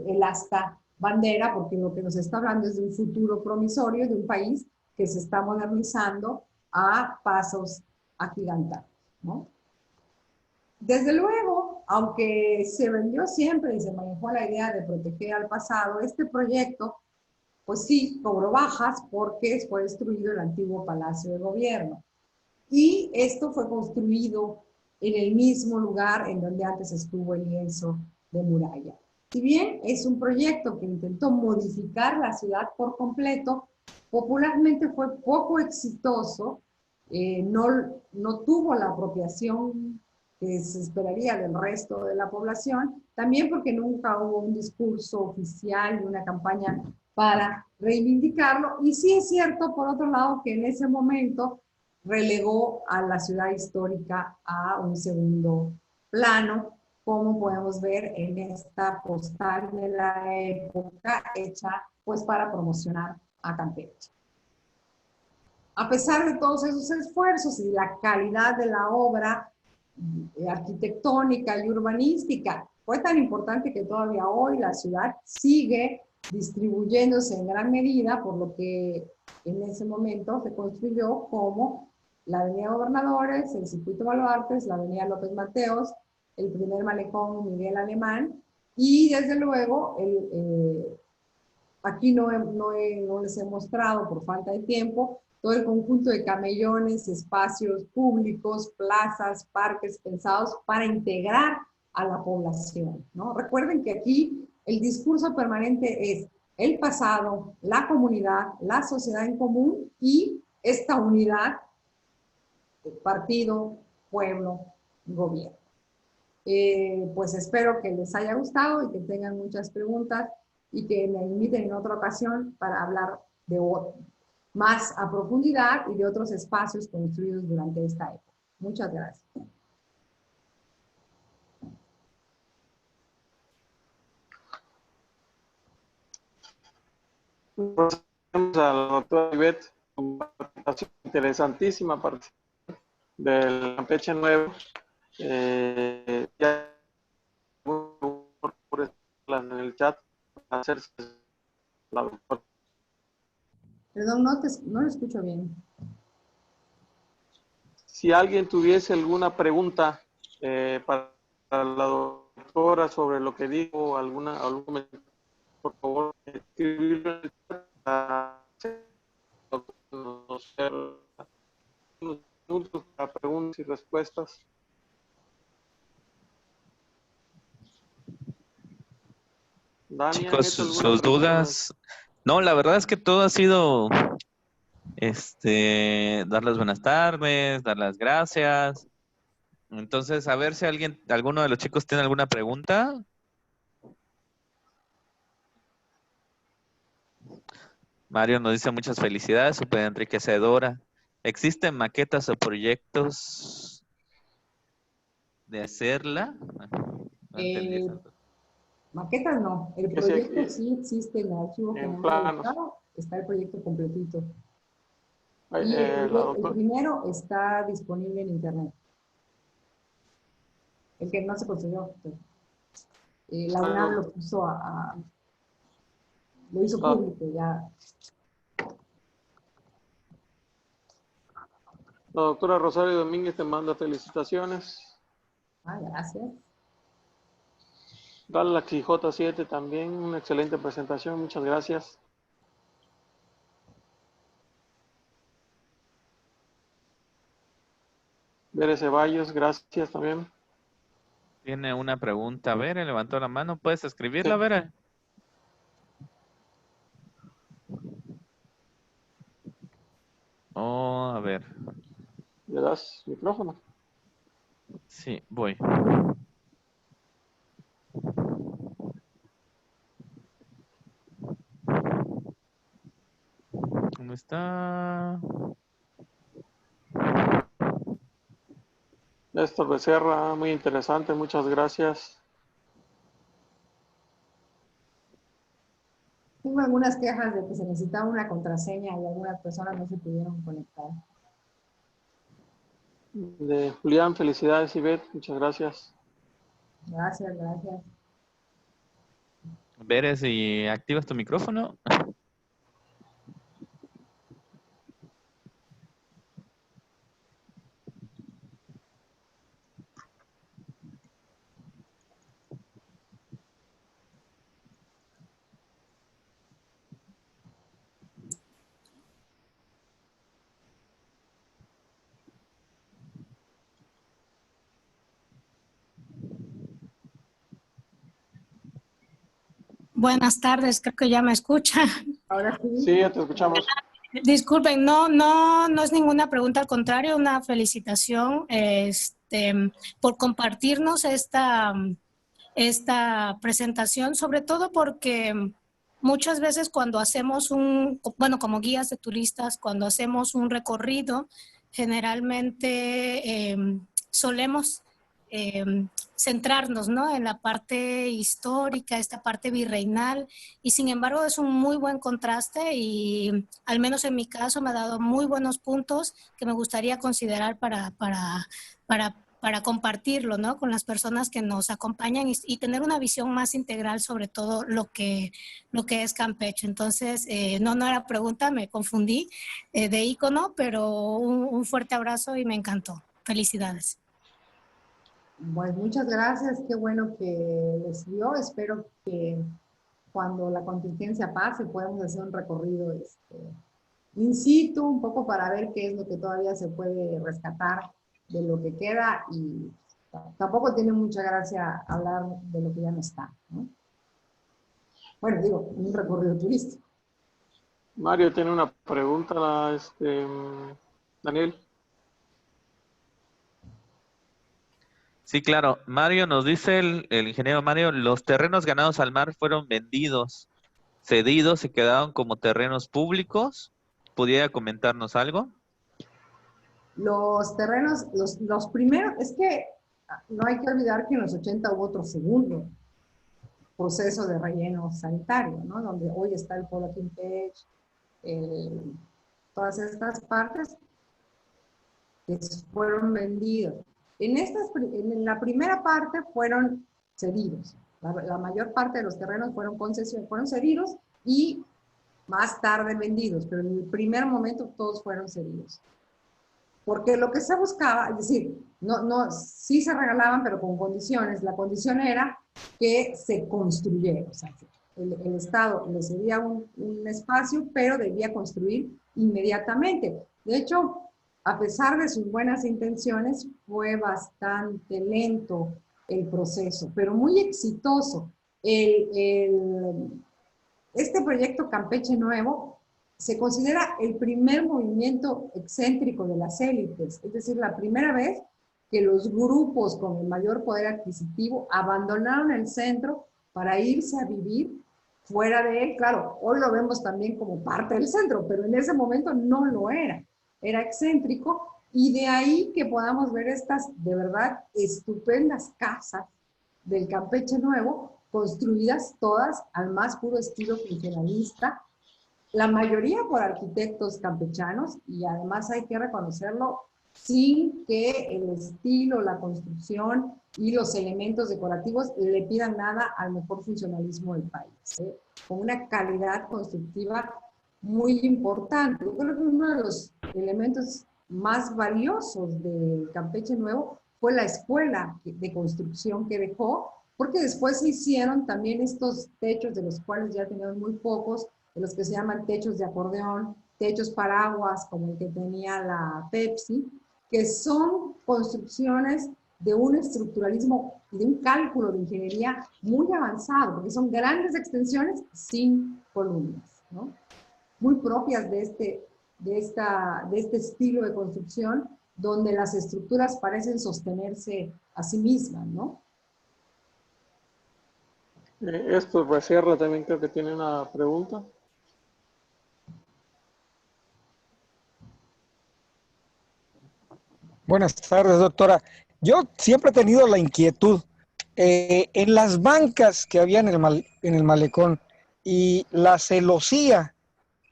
el asta bandera, porque lo que nos está hablando es de un futuro promisorio, de un país que se está modernizando a pasos agigantados, ¿no? Desde luego, aunque se vendió siempre y se manejó la idea de proteger al pasado, este proyecto, pues sí, cobró bajas porque fue destruido el antiguo Palacio de Gobierno. Y esto fue construido en el mismo lugar en donde antes estuvo el lienzo de muralla. Si bien es un proyecto que intentó modificar la ciudad por completo, popularmente fue poco exitoso, no tuvo la apropiación que se esperaría del resto de la población, también porque nunca hubo un discurso oficial y una campaña para reivindicarlo. Y sí es cierto, por otro lado, que en ese momento relegó a la ciudad histórica a un segundo plano, como podemos ver en esta postal de la época hecha pues para promocionar a Campeche. A pesar de todos esos esfuerzos y la calidad de la obra arquitectónica y urbanística, fue tan importante que todavía hoy la ciudad sigue distribuyéndose en gran medida, por lo que en ese momento se construyó como la Avenida Gobernadores, el Circuito Baluartes, la Avenida López Mateos, el primer malecón Miguel Alemán, y desde luego aquí no les he mostrado por falta de tiempo todo el conjunto de camellones, espacios públicos, plazas, parques pensados para integrar a la población, ¿no? Recuerden que aquí el discurso permanente es el pasado, la comunidad, la sociedad en común y esta unidad, partido, pueblo, gobierno. Pues espero que les haya gustado y que tengan muchas preguntas y que me inviten en otra ocasión para hablar de más a profundidad y de otros espacios construidos durante esta época. Muchas gracias. Pues, a la doctora Ivette, una interesantísima parte del Campeche Nuevo. Ya por en el chat hacerse la doctora. Perdón, no lo escucho bien. Si alguien tuviese alguna pregunta para la doctora sobre lo que dijo, algún comentario, por favor, escribirlo en el chat para hacer unos minutos para preguntas y respuestas. Dani, Chicos, ¿han hecho alguna sus pregunta? dudas. No, la verdad es que todo ha sido dar las buenas tardes, dar las gracias. Entonces, a ver si alguno de los chicos tiene alguna pregunta. Mario nos dice muchas felicidades, súper enriquecedora. ¿Existen maquetas o proyectos de hacerla? No entendí eso. Maquetas no, el Que sí, proyecto sí existe en el archivo en general del planos. Estado, está el proyecto completito. Y La el primero está disponible en internet. El que no se construyó. La UNAM lo puso lo hizo público ya. La doctora Rosario Domínguez te manda felicitaciones. Gracias. Galaxy J7 también, una excelente presentación, muchas gracias. Bere Ceballos, gracias también. Tiene una pregunta. Vera levantó la mano. ¿Puedes escribirla, Sí. Vera? Oh, a ver. ¿Le das micrófono? Sí, voy. ¿Dónde está? Néstor Becerra, muy interesante, muchas gracias. Tengo algunas quejas de que se necesitaba una contraseña y algunas personas no se pudieron conectar. De Julián, felicidades, Ivette, muchas gracias. Gracias, gracias. Vera, si activas tu micrófono. Buenas tardes, creo que ya me escuchan. Ahora sí. Sí, ya te escuchamos. Disculpen, no es ninguna pregunta, al contrario, una felicitación por compartirnos esta presentación, sobre todo porque muchas veces cuando hacemos como guías de turistas, cuando hacemos un recorrido, generalmente solemos centrarnos, ¿no?, en la parte histórica, esta parte virreinal, y sin embargo es un muy buen contraste y al menos en mi caso me ha dado muy buenos puntos que me gustaría considerar para compartirlo, ¿no?, con las personas que nos acompañan y tener una visión más integral sobre todo lo que es Campeche. Entonces, no era pregunta, me confundí de icono, pero un fuerte abrazo y me encantó. Felicidades. Pues muchas gracias, qué bueno que les dio. Espero que cuando la contingencia pase podamos hacer un recorrido in situ, un poco para ver qué es lo que todavía se puede rescatar de lo que queda y tampoco tiene mucha gracia hablar de lo que ya no está, ¿no? Bueno, digo, un recorrido turístico. Mario tiene una pregunta, Daniel. Sí, claro. Mario nos dice, el ingeniero Mario, los terrenos ganados al mar fueron vendidos, cedidos, se quedaron como terrenos públicos. ¿Pudiera comentarnos algo? Los terrenos, los primeros, es que no hay que olvidar que en los 80 hubo otro segundo proceso de relleno sanitario, ¿no? Donde hoy está el Polo Campeche, todas estas partes que fueron vendidos. En la primera parte fueron cedidos. La mayor parte de los terrenos fueron cedidos y más tarde vendidos, pero en el primer momento todos fueron cedidos. Porque lo que se buscaba, es decir, sí se regalaban, pero con condiciones. La condición era que se construyera, o sea, el Estado le cedía un espacio, pero debía construir inmediatamente. De hecho, a pesar de sus buenas intenciones, fue bastante lento el proceso, pero muy exitoso. Este proyecto Campeche Nuevo se considera el primer movimiento excéntrico de las élites, es decir, la primera vez que los grupos con el mayor poder adquisitivo abandonaron el centro para irse a vivir fuera de él. Claro, hoy lo vemos también como parte del centro, pero en ese momento no lo era. Era excéntrico, y de ahí que podamos ver estas, de verdad, estupendas casas del Campeche Nuevo, construidas todas al más puro estilo funcionalista, la mayoría por arquitectos campechanos, y además hay que reconocerlo, sin que el estilo, la construcción y los elementos decorativos le pidan nada al mejor funcionalismo del país, con una calidad constructiva muy importante. Yo creo que uno de los elementos más valiosos del Campeche Nuevo fue la escuela de construcción que dejó, porque después se hicieron también estos techos, de los cuales ya tenemos muy pocos, de los que se llaman techos de acordeón, techos paraguas, como el que tenía la Pepsi, que son construcciones de un estructuralismo y de un cálculo de ingeniería muy avanzado, porque son grandes extensiones sin columnas, ¿no? Muy propias de este estilo de construcción, donde las estructuras parecen sostenerse a sí mismas, ¿no? Esto Becerra también creo que tiene una pregunta. Buenas tardes, doctora. Yo siempre he tenido la inquietud en las bancas que había en el malecón y la celosía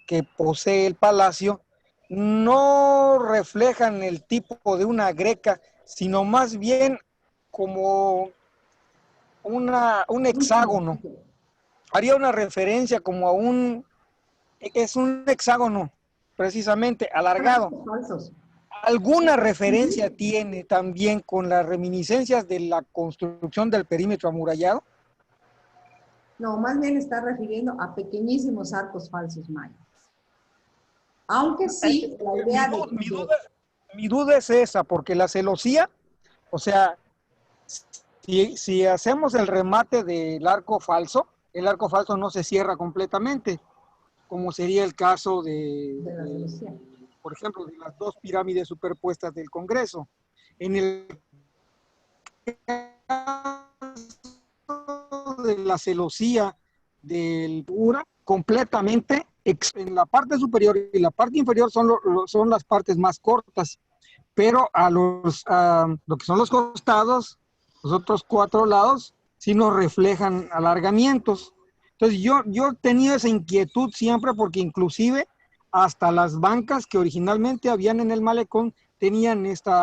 que posee el palacio no reflejan el tipo de una greca, sino más bien como un hexágono. Haría una referencia como es un hexágono precisamente alargado. Falsos. ¿Alguna referencia tiene también con las reminiscencias de la construcción del perímetro amurallado? No, más bien está refiriendo a pequeñísimos arcos falsos mayas. Aunque sí, la idea Mi duda es esa, porque la celosía, o sea, si hacemos el remate del arco falso, el arco falso no se cierra completamente, como sería el caso la celosía. por ejemplo, de las dos pirámides superpuestas del Congreso. En el caso de la celosía del Ura, completamente en la parte superior y la parte inferior son las partes más cortas, pero a lo que son los costados, los otros 4 lados, sí nos reflejan alargamientos. Entonces yo tenía esa inquietud siempre porque inclusive hasta las bancas que originalmente habían en el malecón tenían este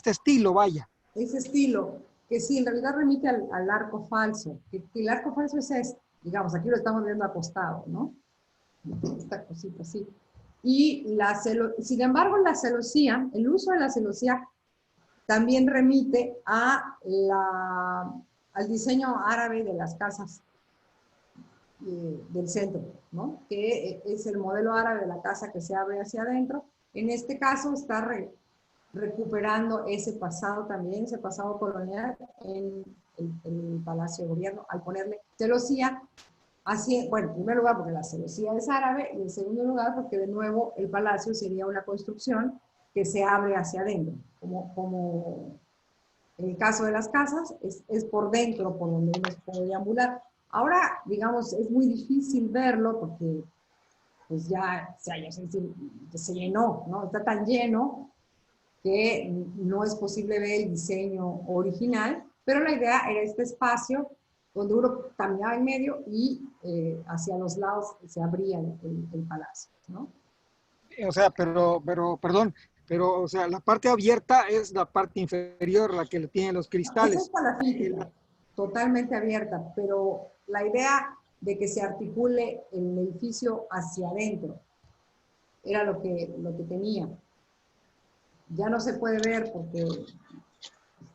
estilo, vaya. Ese estilo, que sí, en realidad remite al arco falso, que el arco falso es este, digamos, aquí lo estamos viendo acostado, ¿no? Esta cosita así. Y sin embargo, la celosía, el uso de la celosía también remite al diseño árabe de las casas del centro, ¿no? Que es el modelo árabe de la casa que se abre hacia adentro. En este caso está recuperando ese pasado también, ese pasado colonial en el Palacio de Gobierno, al ponerle celosía. Así, bueno, en primer lugar porque la celosía es árabe y en segundo lugar porque de nuevo el palacio sería una construcción que se abre hacia adentro, como en el caso de las casas es por dentro por donde uno puede deambular. Ahora, digamos, es muy difícil verlo porque pues ya se llenó, ¿no? Está tan lleno que no es posible ver el diseño original, pero la idea era este espacio donde uno caminaba en medio y hacia los lados se abría el palacio, ¿no? O sea, perdón, o sea, la parte abierta es la parte inferior, la que tiene los cristales. Esa es palafítica, totalmente abierta, pero la idea de que se articule el edificio hacia adentro era lo que tenía. Ya no se puede ver porque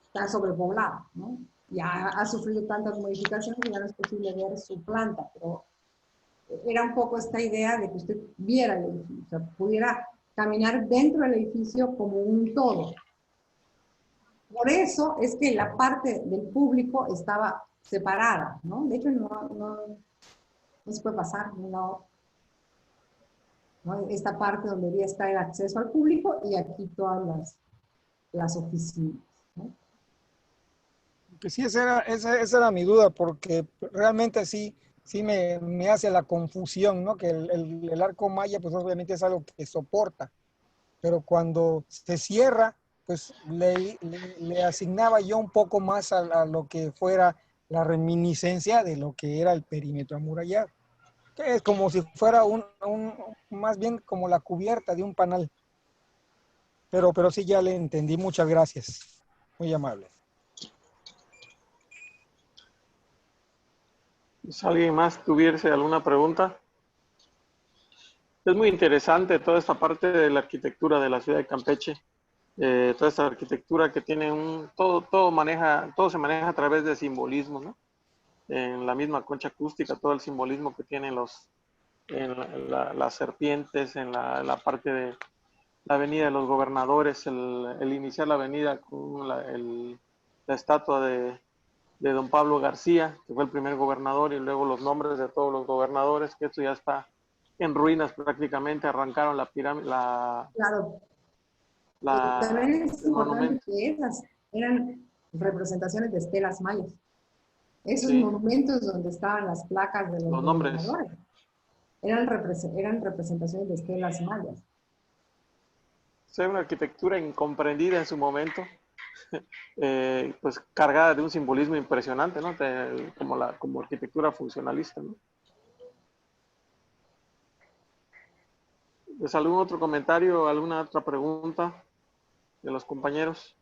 está sobrepoblado, ¿no? Ya ha sufrido tantas modificaciones que ya no es posible ver su planta, pero era un poco esta idea de que usted viera el edificio, o sea, pudiera caminar dentro del edificio como un todo. Por eso es que la parte del público estaba separada, ¿no? De hecho, no se puede pasar, ¿no? Esta parte donde debería estar el acceso al público y aquí todas las oficinas, ¿no? Pues sí, esa era mi duda, porque realmente sí me hace la confusión, ¿no? Que el arco maya, pues obviamente es algo que soporta, pero cuando se cierra, pues le asignaba yo un poco más a lo que fuera la reminiscencia de lo que era el perímetro amurallado, que es como si fuera más bien como la cubierta de un panal. Pero sí ya le entendí, muchas gracias, muy amable. Si alguien más tuviese alguna pregunta. Es muy interesante toda esta parte de la arquitectura de la ciudad de Campeche. Toda esta arquitectura que tiene todo se maneja a través de simbolismo, ¿no? En la misma concha acústica, todo el simbolismo que tienen las serpientes, en la parte de la avenida de los gobernadores, el iniciar la avenida con la estatua de don Pablo García, que fue el primer gobernador, y luego los nombres de todos los gobernadores, que esto ya está en ruinas prácticamente, arrancaron la pirámide, Claro. También es importante que esas eran representaciones de estelas mayas. Esos monumentos donde estaban las placas de los gobernadores eran representaciones de estelas mayas. Es una arquitectura incomprendida en su momento, pues cargada de un simbolismo impresionante, ¿no? Como arquitectura funcionalista, ¿no? ¿Pues algún otro comentario, alguna otra pregunta de los compañeros?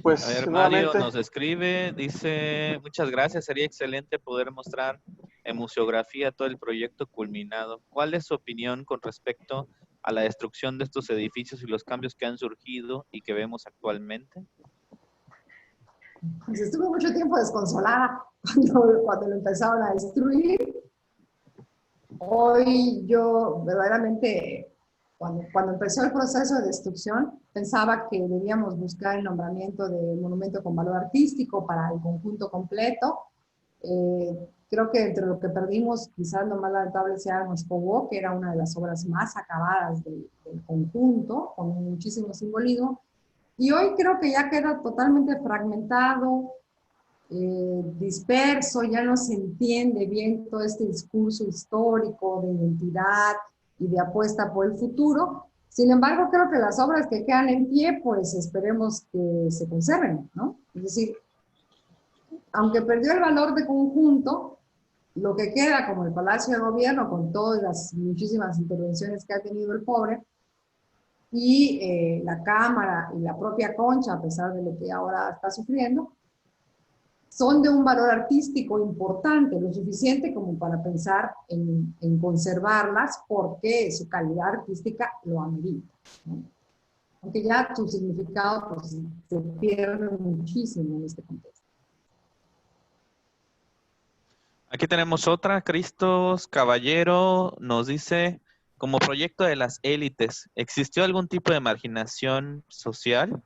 Pues, a ver, Mario nos escribe, dice, muchas gracias, sería excelente poder mostrar en museografía todo el proyecto culminado. ¿Cuál es su opinión con respecto a la destrucción de estos edificios y los cambios que han surgido y que vemos actualmente? Pues estuve mucho tiempo desconsolada cuando lo empezaron a destruir. Hoy yo verdaderamente, cuando empezó el proceso de destrucción, pensaba que debíamos buscar el nombramiento de monumento con valor artístico para el conjunto completo. Creo que entre lo que perdimos, quizás lo más lamentable sea Moscovó, que era una de las obras más acabadas del conjunto, con muchísimo simbolismo. Y hoy creo que ya queda totalmente fragmentado, disperso, ya no se entiende bien todo este discurso histórico de identidad y de apuesta por el futuro. Sin embargo, creo que las obras que quedan en pie, pues esperemos que se conserven, ¿no? Es decir, aunque perdió el valor de conjunto, lo que queda como el Palacio de Gobierno, con todas las muchísimas intervenciones que ha tenido el pobre, y la Cámara y la propia Concha, a pesar de lo que ahora está sufriendo, son de un valor artístico importante, lo suficiente como para pensar en conservarlas porque su calidad artística lo amerita, ¿no? Aunque ya su significado pues, se pierde muchísimo en este contexto. Aquí tenemos otra. Cristos Caballero nos dice, como proyecto de las élites, ¿existió algún tipo de marginación social?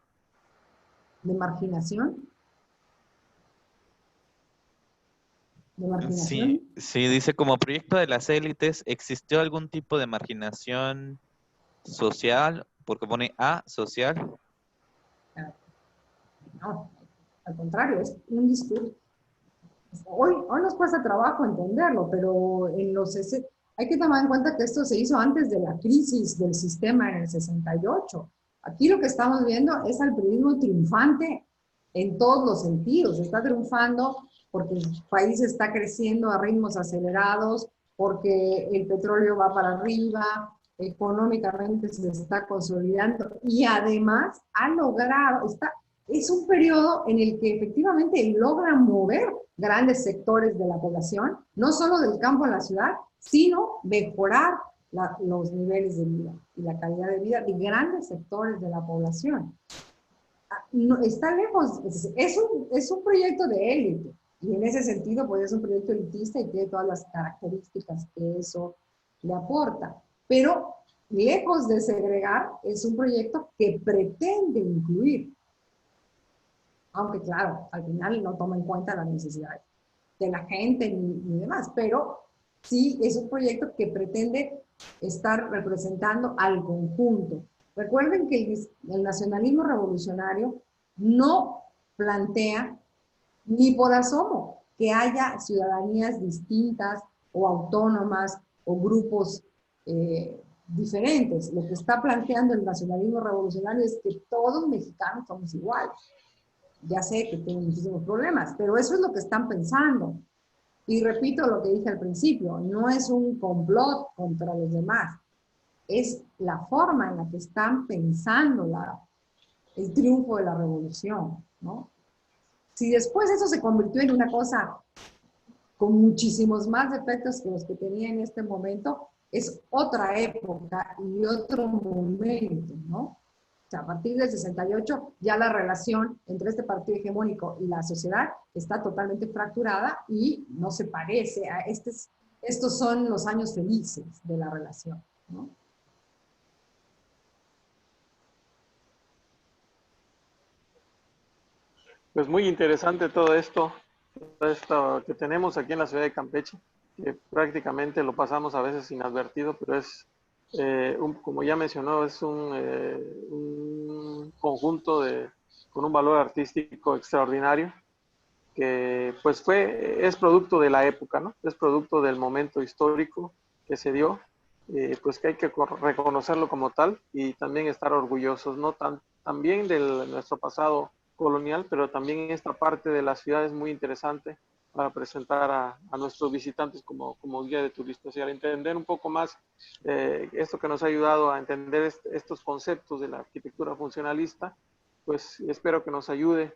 ¿De marginación? ¿De marginación? Sí, dice, como proyecto de las élites, ¿existió algún tipo de marginación social? Porque pone A, social. No, al contrario, es un discurso. Hoy nos cuesta trabajo entenderlo, pero hay que tomar en cuenta que esto se hizo antes de la crisis del sistema en el 68. Aquí lo que estamos viendo es al periodismo triunfante en todos los sentidos. Está triunfando porque el país está creciendo a ritmos acelerados, porque el petróleo va para arriba, económicamente se está consolidando y además ha logrado, es un periodo en el que efectivamente logra mover grandes sectores de la población, no solo del campo a la ciudad, sino mejorar los niveles de vida y la calidad de vida de grandes sectores de la población. No, está lejos, es un proyecto de élite, y en ese sentido pues es un proyecto elitista y tiene todas las características que eso le aporta, pero lejos de segregar, es un proyecto que pretende incluir, aunque claro, al final no toma en cuenta las necesidades de la gente ni demás, pero sí es un proyecto que pretende estar representando al conjunto. Recuerden que el nacionalismo revolucionario no plantea ni por asomo que haya ciudadanías distintas o autónomas o grupos diferentes. Lo que está planteando el nacionalismo revolucionario es que todos mexicanos somos iguales. Ya sé que tienen muchísimos problemas, pero eso es lo que están pensando. Y repito lo que dije al principio, no es un complot contra los demás, es la forma en la que están pensando el triunfo de la revolución, ¿no? Si después eso se convirtió en una cosa con muchísimos más defectos que los que tenía en este momento, es otra época y otro momento, ¿no? O sea, a partir del 68 ya la relación entre este partido hegemónico y la sociedad está totalmente fracturada y no se parece a estos son los años felices de la relación, ¿no? Pues muy interesante todo esto que tenemos aquí en la ciudad de Campeche, que prácticamente lo pasamos a veces inadvertido, pero es, como ya mencionó, es un conjunto con un valor artístico extraordinario, que pues es producto de la época, ¿no? Es producto del momento histórico que se dio, pues que hay que reconocerlo como tal y también estar orgullosos, ¿no? También de nuestro pasado colonial, pero también esta parte de la ciudad es muy interesante para presentar a nuestros visitantes como guía de turistas y al entender un poco más esto que nos ha ayudado a entender estos conceptos de la arquitectura funcionalista, pues espero que nos ayude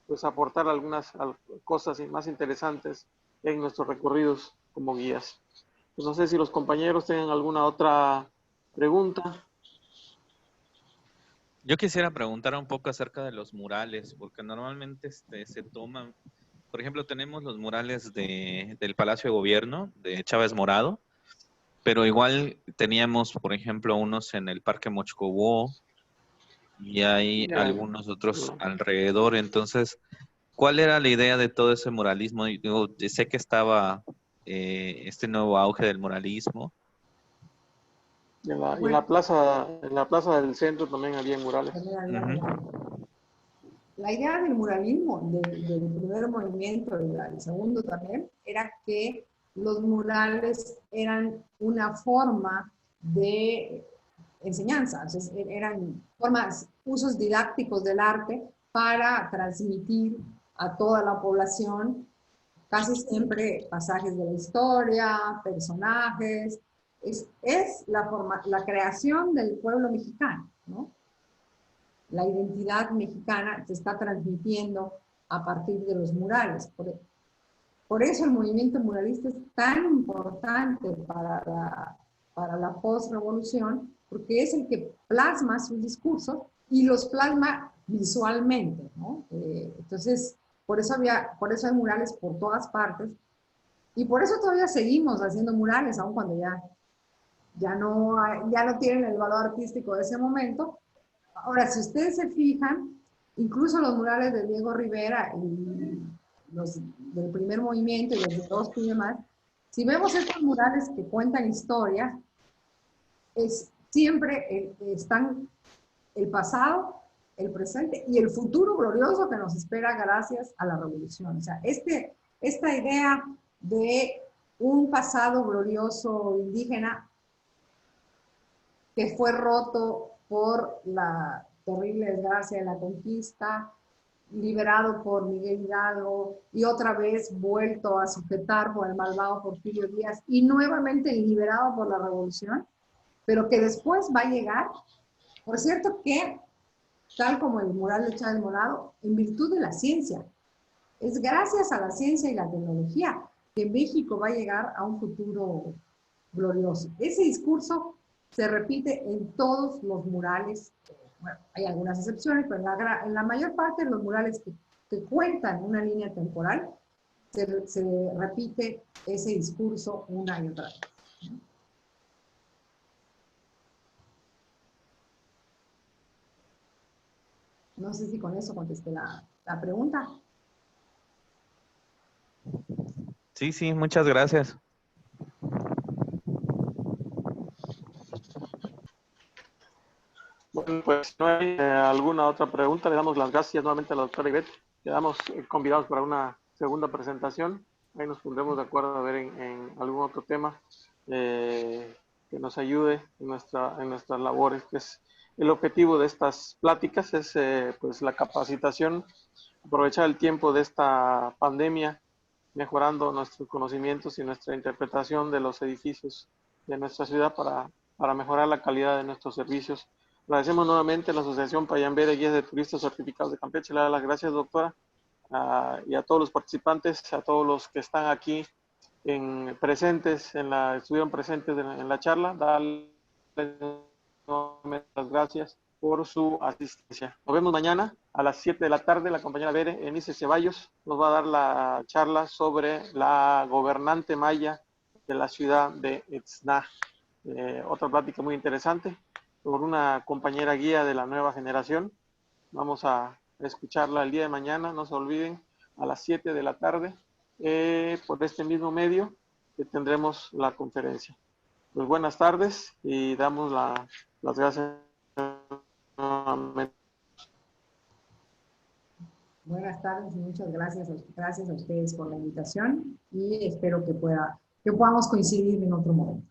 pues aportar algunas cosas más interesantes en nuestros recorridos como guías. Pues no sé si los compañeros tienen alguna otra pregunta. Yo quisiera preguntar un poco acerca de los murales, porque normalmente se toman, por ejemplo, tenemos los murales del Palacio de Gobierno de Chávez Morado, pero igual teníamos, por ejemplo, unos en el Parque Mochcobó y hay Ya, algunos otros no. alrededor. Entonces, ¿cuál era la idea de todo ese muralismo? Y digo, sé que estaba este nuevo auge del muralismo. Y Bueno, en la plaza del centro también había murales. también había murales. Ujú. La idea del muralismo, del primer movimiento y del segundo también, era que los murales eran una forma de enseñanza, o sea, eran formas, usos didácticos del arte para transmitir a toda la población casi siempre pasajes de la historia, personajes. Es la, la creación del pueblo mexicano, ¿no? La identidad mexicana se está transmitiendo a partir de los murales. Por eso el movimiento muralista es tan importante para la post-revolución, porque es el que plasma sus discursos y los plasma visualmente, ¿no? Entonces, por eso hay murales por todas partes y por eso todavía seguimos haciendo murales, aun cuando ya no tienen el valor artístico de ese momento. Ahora, si ustedes se fijan, incluso los murales de Diego Rivera y los del primer movimiento y los de Orozco y demás, si vemos estos murales que cuentan historias, siempre están el pasado, el presente y el futuro glorioso que nos espera gracias a la revolución. O sea, esta idea de un pasado glorioso indígena que fue roto por la terrible desgracia de la conquista, liberado por Miguel Hidalgo y otra vez vuelto a sujetar por el malvado Porfirio Díaz y nuevamente liberado por la revolución, pero que después va a llegar, por cierto que, tal como el mural de Chávez Morado, en virtud de la ciencia. Es gracias a la ciencia y la tecnología que México va a llegar a un futuro glorioso. Ese discurso se repite en todos los murales. Bueno, hay algunas excepciones, pero en la mayor parte de los murales que cuentan una línea temporal, se repite ese discurso una y otra vez. No sé si con eso contesté la pregunta. Sí, sí, muchas gracias. Bueno, pues no hay alguna otra pregunta. Le damos las gracias nuevamente a la doctora Ivette. Quedamos convidados para una segunda presentación. Ahí nos pondremos de acuerdo a ver en algún otro tema que nos ayude en nuestras labores, que es el objetivo de estas pláticas, es pues la capacitación, aprovechar el tiempo de esta pandemia, mejorando nuestros conocimientos y nuestra interpretación de los edificios de nuestra ciudad para mejorar la calidad de nuestros servicios. Agradecemos nuevamente a la Asociación Payambé de Guías de Turistas Certificados de Campeche. Le doy las gracias, doctora, y a todos los participantes, a todos los que están aquí presentes, estuvieron presentes en la charla. Darles nuevamente las gracias por su asistencia. Nos vemos mañana a las 7 de la tarde. La compañera Bere Enice Ceballos nos va a dar la charla sobre la gobernante maya de la ciudad de Etzna. Otra plática muy interesante por una compañera guía de la nueva generación. Vamos a escucharla el día de mañana, no se olviden, a las 7 de la tarde, por este mismo medio que tendremos la conferencia. Pues buenas tardes y damos las gracias nuevamente. Buenas tardes y muchas gracias a ustedes por la invitación y espero que podamos coincidir en otro momento.